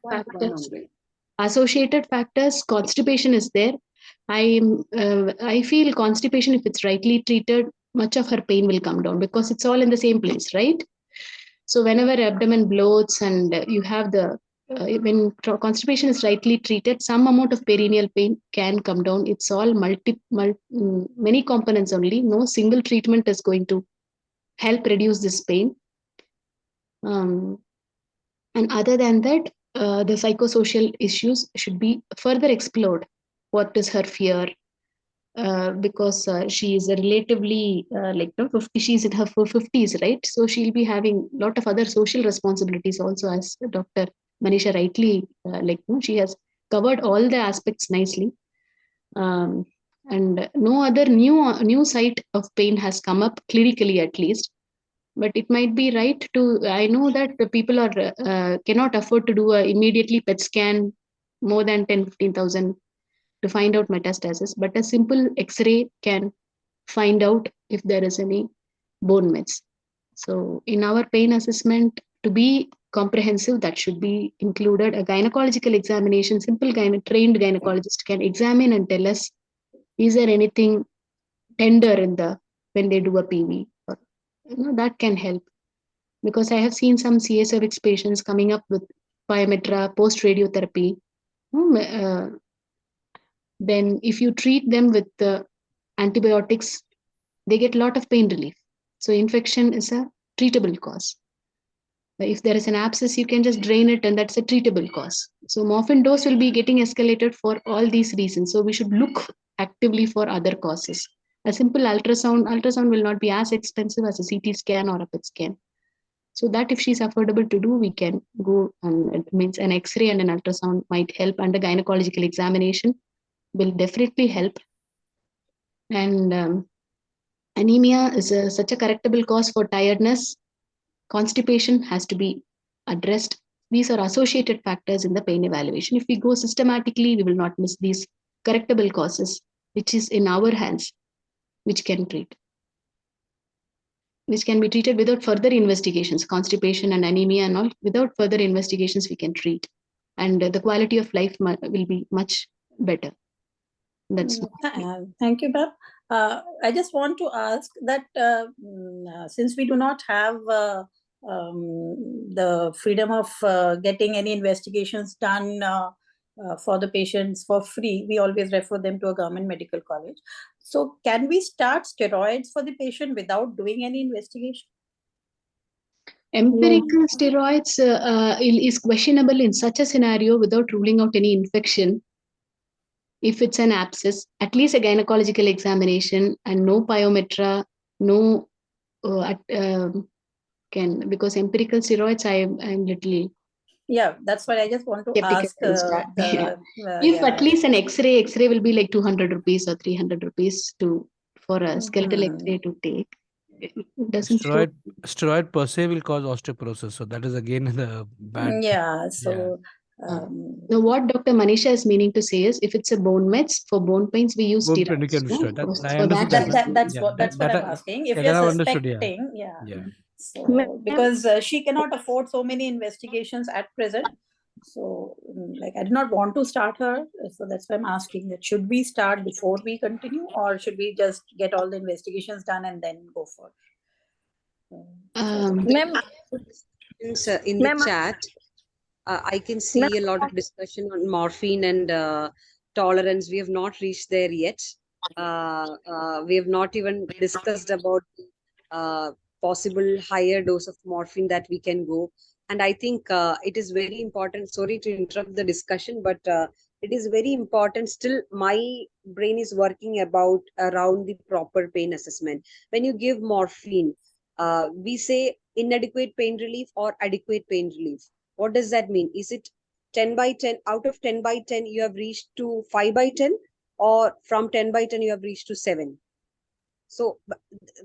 factors, constipation is there. I feel constipation, if it's rightly treated, much of her pain will come down because it's all in the same place, right? So whenever abdomen bloats and you have when constipation is rightly treated, some amount of perineal pain can come down. It's all many components only. No single treatment is going to help reduce this pain. And other than that, the psychosocial issues should be further explored. What is her fear? Because she is a relatively 50, she's in her 50s, right? So she'll be having a lot of other social responsibilities also, as Dr. Manisha rightly she has covered all the aspects nicely. And no other new site of pain has come up clinically, at least. But it might be right to, I know that the people are cannot afford to do a immediately PET scan more than 10-15,000 to find out metastasis, but a simple X-ray can find out if there is any bone mets. So in our pain assessment, to be comprehensive, that should be included. A gynecological examination, simple trained gynecologist can examine and tell us, is there anything tender in the when they do a PV? Or, that can help. Because I have seen some CA cervix patients coming up with pyometra post radiotherapy. Then if you treat them with antibiotics, they get a lot of pain relief. So infection is a treatable cause. If there is an abscess, you can just drain it, and that's a treatable cause. So morphine dose will be getting escalated for all these reasons. So we should look actively for other causes. A simple ultrasound will not be as expensive as a CT scan or a PET scan. So that if she's affordable to do, we can go, and it means an X-ray and an ultrasound might help, and a gynecological examination will definitely help. And anemia is such a correctable cause for tiredness. Constipation has to be addressed. These are associated factors in the pain evaluation. If we go systematically, we will not miss these correctable causes, which is in our hands, which can treat. Which can be treated without further investigations. Constipation and anemia and all, without further investigations, we can treat. And the quality of life will be much better. That's thank you, ma'am. I just want to ask that since we do not have the freedom of getting any investigations done for the patients for free, we always refer them to a government medical college. So can we start steroids for the patient without doing any investigation? Empirical steroids is questionable in such a scenario without ruling out any infection. If it's an abscess, at least a gynecological examination and no pyometra, no because empirical steroids, I'm little. Yeah, that's what I just want to ask. If at least an X-ray will be like 200 rupees or 300 rupees for a skeletal X-ray to take. It doesn't steroid per se will cause osteoporosis, so that is again the bad. Yeah, so now what Dr. Manisha is meaning to say is, if it's a bone mets, for bone pains we use steroids. That's what I'm asking. If you're suspecting, so because she cannot afford so many investigations at present. So like I did not want to start her, so that's why I'm asking that should we start before we continue, or should we just get all the investigations done and then go for Ma'am, in the chat, I can see a lot of discussion on morphine and tolerance. We have not reached there yet. We have not even discussed about possible higher dose of morphine that we can go. And I think it is very important. Sorry to interrupt the discussion, but it is very important. Still, my brain is working around the proper pain assessment. When you give morphine, we say inadequate pain relief or adequate pain relief. What does that mean? Is it 10 by 10? Out of 10 by 10, you have reached to 5 by 10, or from 10 by 10, you have reached to 7? So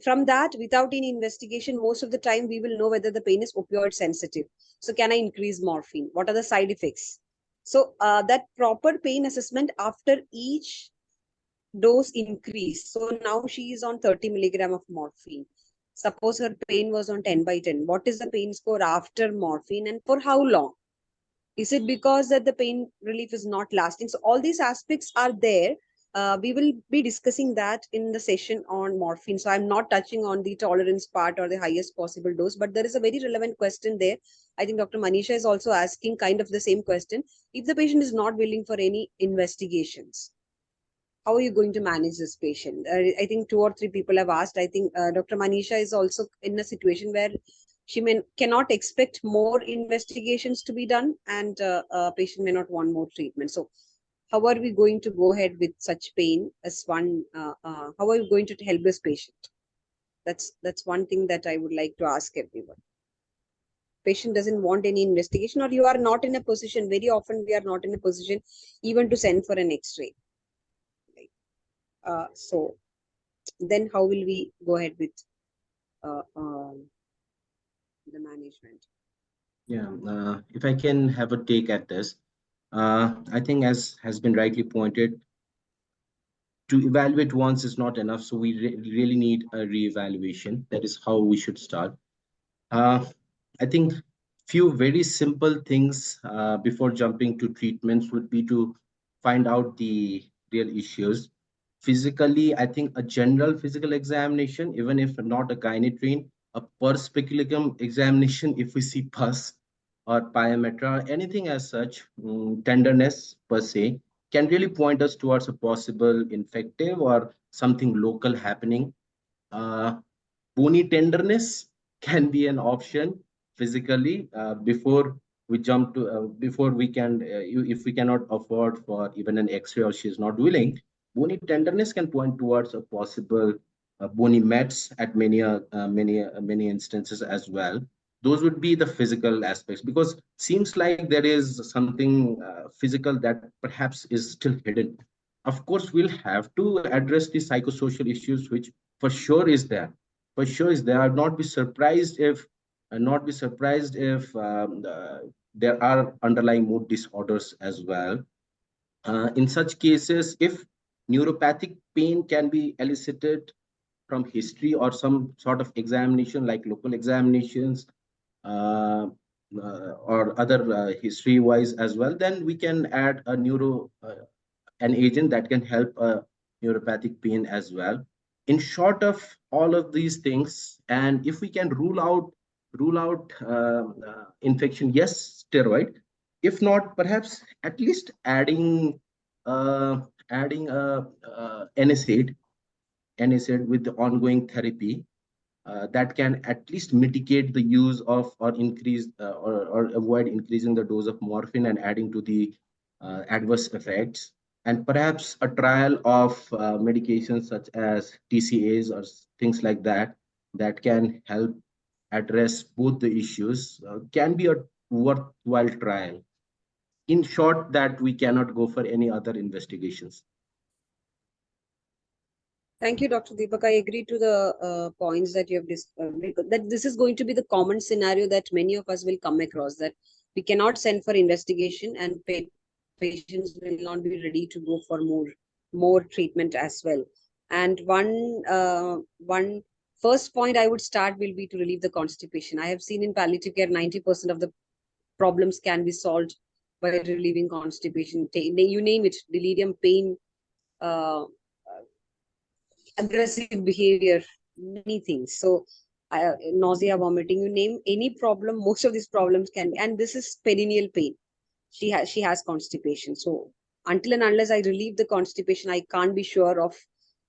from that, without any investigation, most of the time we will know whether the pain is opioid sensitive. So can I increase morphine? What are the side effects? So that proper pain assessment after each dose increase. So now she is on 30 milligram of morphine. Suppose her pain was on 10 by 10. What is the pain score after morphine, and for how long? Is it because that the pain relief is not lasting? So all these aspects are there. We will be discussing that in the session on morphine. So I'm not touching on the tolerance part or the highest possible dose, but there is a very relevant question there. I think Dr. Manisha is also asking kind of the same question. If the patient is not willing for any investigations, how are you going to manage this patient? I think 2 or 3 people have asked. I think Dr. Manisha is also in a situation where she cannot expect more investigations to be done, and a patient may not want more treatment. So how are we going to go ahead with such pain as one? How are we going to help this patient? That's one thing that I would like to ask everyone. Patient doesn't want any investigation, or you are not in a position. Very often we are not in a position even to send for an X-ray. So then how will we go ahead with the management. Yeah, if I can have a take at this, I think as has been rightly pointed, to evaluate once is not enough. So we really need a reevaluation. That is how we should start. I think few very simple things before jumping to treatments would be to find out the real issues. Physically, I think a general physical examination, even if not a gynetrine, a per speculum examination, if we see pus or pyometra, anything as such, tenderness per se, can really point us towards a possible infective or something local happening. Uh, Bony tenderness can be an option physically before we jump to before we can if we cannot afford for even an x-ray or she's not willing. Bony tenderness can point towards a possible bony mets at many instances as well. Those would be the physical aspects, because seems like there is something physical that perhaps is still hidden. Of course, we'll have to address the psychosocial issues, which for sure is there. For sure is there. I'll not be surprised if there are underlying mood disorders as well. In such cases, if neuropathic pain can be elicited from history or some sort of examination like local examinations, uh, or other history wise as well, then we can add an agent that can help neuropathic pain as well. In short of all of these things, and if we can rule out infection, yes, steroid. If not, perhaps at least adding NSAID with the ongoing therapy that can at least mitigate the use of or increase or avoid increasing the dose of morphine and adding to the adverse effects. And perhaps a trial of medications such as TCAs or things like that that can help address both the issues can be a worthwhile trial. In short, that we cannot go for any other investigations. Thank you, Dr. Deepak. I agree to the points that you have discussed, that this is going to be the common scenario that many of us will come across, that we cannot send for investigation and patients will not be ready to go for more treatment as well. And one first point I would start will be to relieve the constipation. I have seen in palliative care 90% of the problems can be solved by relieving constipation. You name it, delirium, pain, aggressive behavior, many things. So nausea, vomiting, you name any problem, most of these problems can be, and this is perennial pain. She has constipation. So until and unless I relieve the constipation, I can't be sure of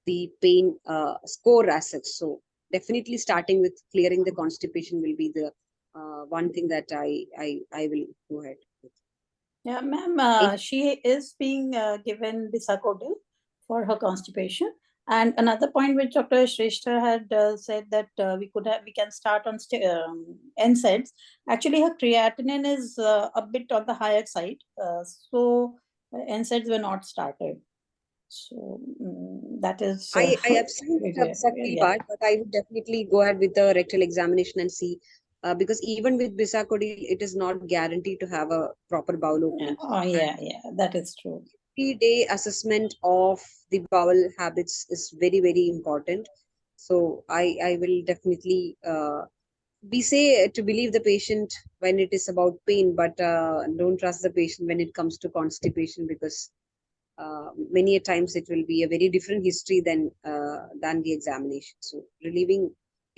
the pain score as such. So definitely starting with clearing the constipation will be the one thing that I will go ahead with. Yeah, ma'am, she is being given Bisacodyl for her constipation. And another point which Dr. Shrestha had said that we can start on NSAIDs. Actually, her creatinine is a bit on the higher side, so NSAIDs were not started. So that is. I absolutely have the part, but I would definitely go ahead with the rectal examination and see, because even with Bisacodyl, it is not guaranteed to have a proper bowel opening. Oh yeah, that is true. 3-day assessment of the bowel habits is very, very important. So I will definitely we say to believe the patient when it is about pain, but don't trust the patient when it comes to constipation, because many a times it will be a very different history than the examination. So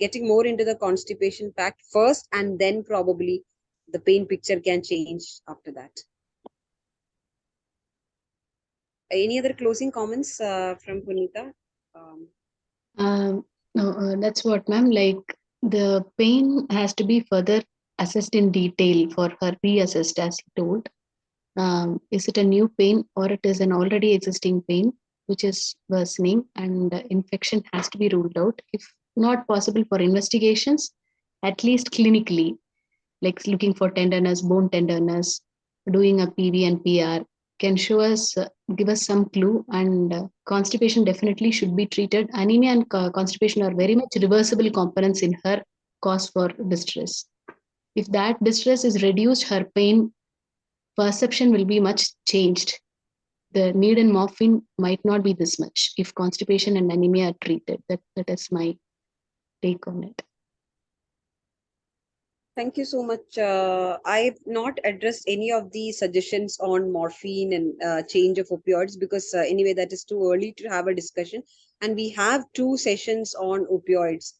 getting more into the constipation fact first, and then probably the pain picture can change after that. Any other closing comments from Punitha? No, that's what, ma'am. Like, the pain has to be further assessed in detail for her reassessed, as you told. Is it a new pain or it is an already existing pain which is worsening, and infection has to be ruled out. If not possible for investigations, at least clinically, like looking for tenderness, bone tenderness, doing a PV and PR can show us, give us some clue. And constipation definitely should be treated. Anemia and constipation are very much reversible components in her cause for distress. If that distress is reduced, her pain perception will be much changed. The need in morphine might not be this much if constipation and anemia are treated. That is my take on it. Thank you so much. I've not addressed any of the suggestions on morphine and change of opioids because anyway, that is too early to have a discussion. And we have 2 sessions on opioids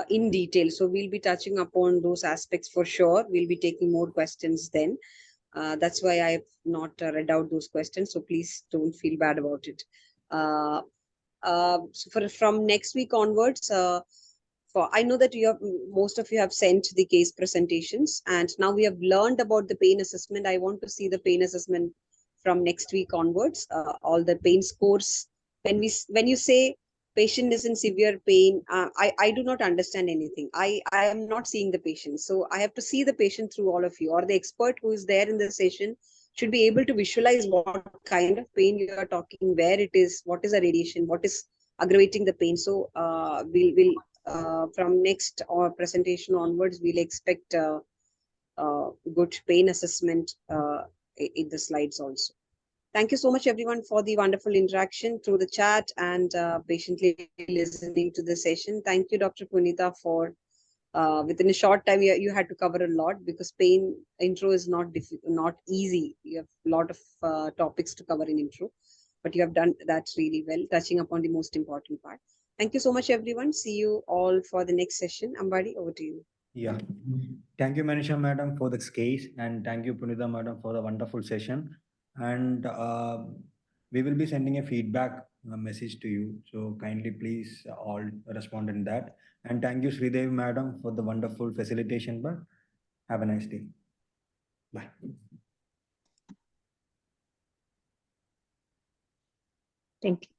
in detail. So we'll be touching upon those aspects for sure. We'll be taking more questions then. That's why I've not read out those questions. So please don't feel bad about it. So from next week onwards, I know that most of you have sent the case presentations, and now we have learned about the pain assessment. I want to see the pain assessment from next week onwards. All the pain scores. When you say patient is in severe pain, I do not understand anything. I am not seeing the patient, so I have to see the patient through all of you, or the expert who is there in the session should be able to visualize what kind of pain you are talking, where it is, what is the radiation, what is aggravating the pain. So we'll from next presentation onwards, we'll expect good pain assessment in the slides also. Thank you so much, everyone, for the wonderful interaction through the chat and patiently listening to the session. Thank you, Dr. Punitha, for within a short time, you had to cover a lot because pain intro is not easy. You have a lot of topics to cover in intro, but you have done that really well, touching upon the most important part. Thank you so much, everyone. See you all for the next session. Ambari, over to you. Yeah. Thank you, Manisha Madam, for this case, and thank you, Punitha Madam, for the wonderful session. And we will be sending a feedback message to you. So kindly please all respond in that. And thank you, Sridevi Madam, for the wonderful facilitation. But have a nice day. Bye. Thank you.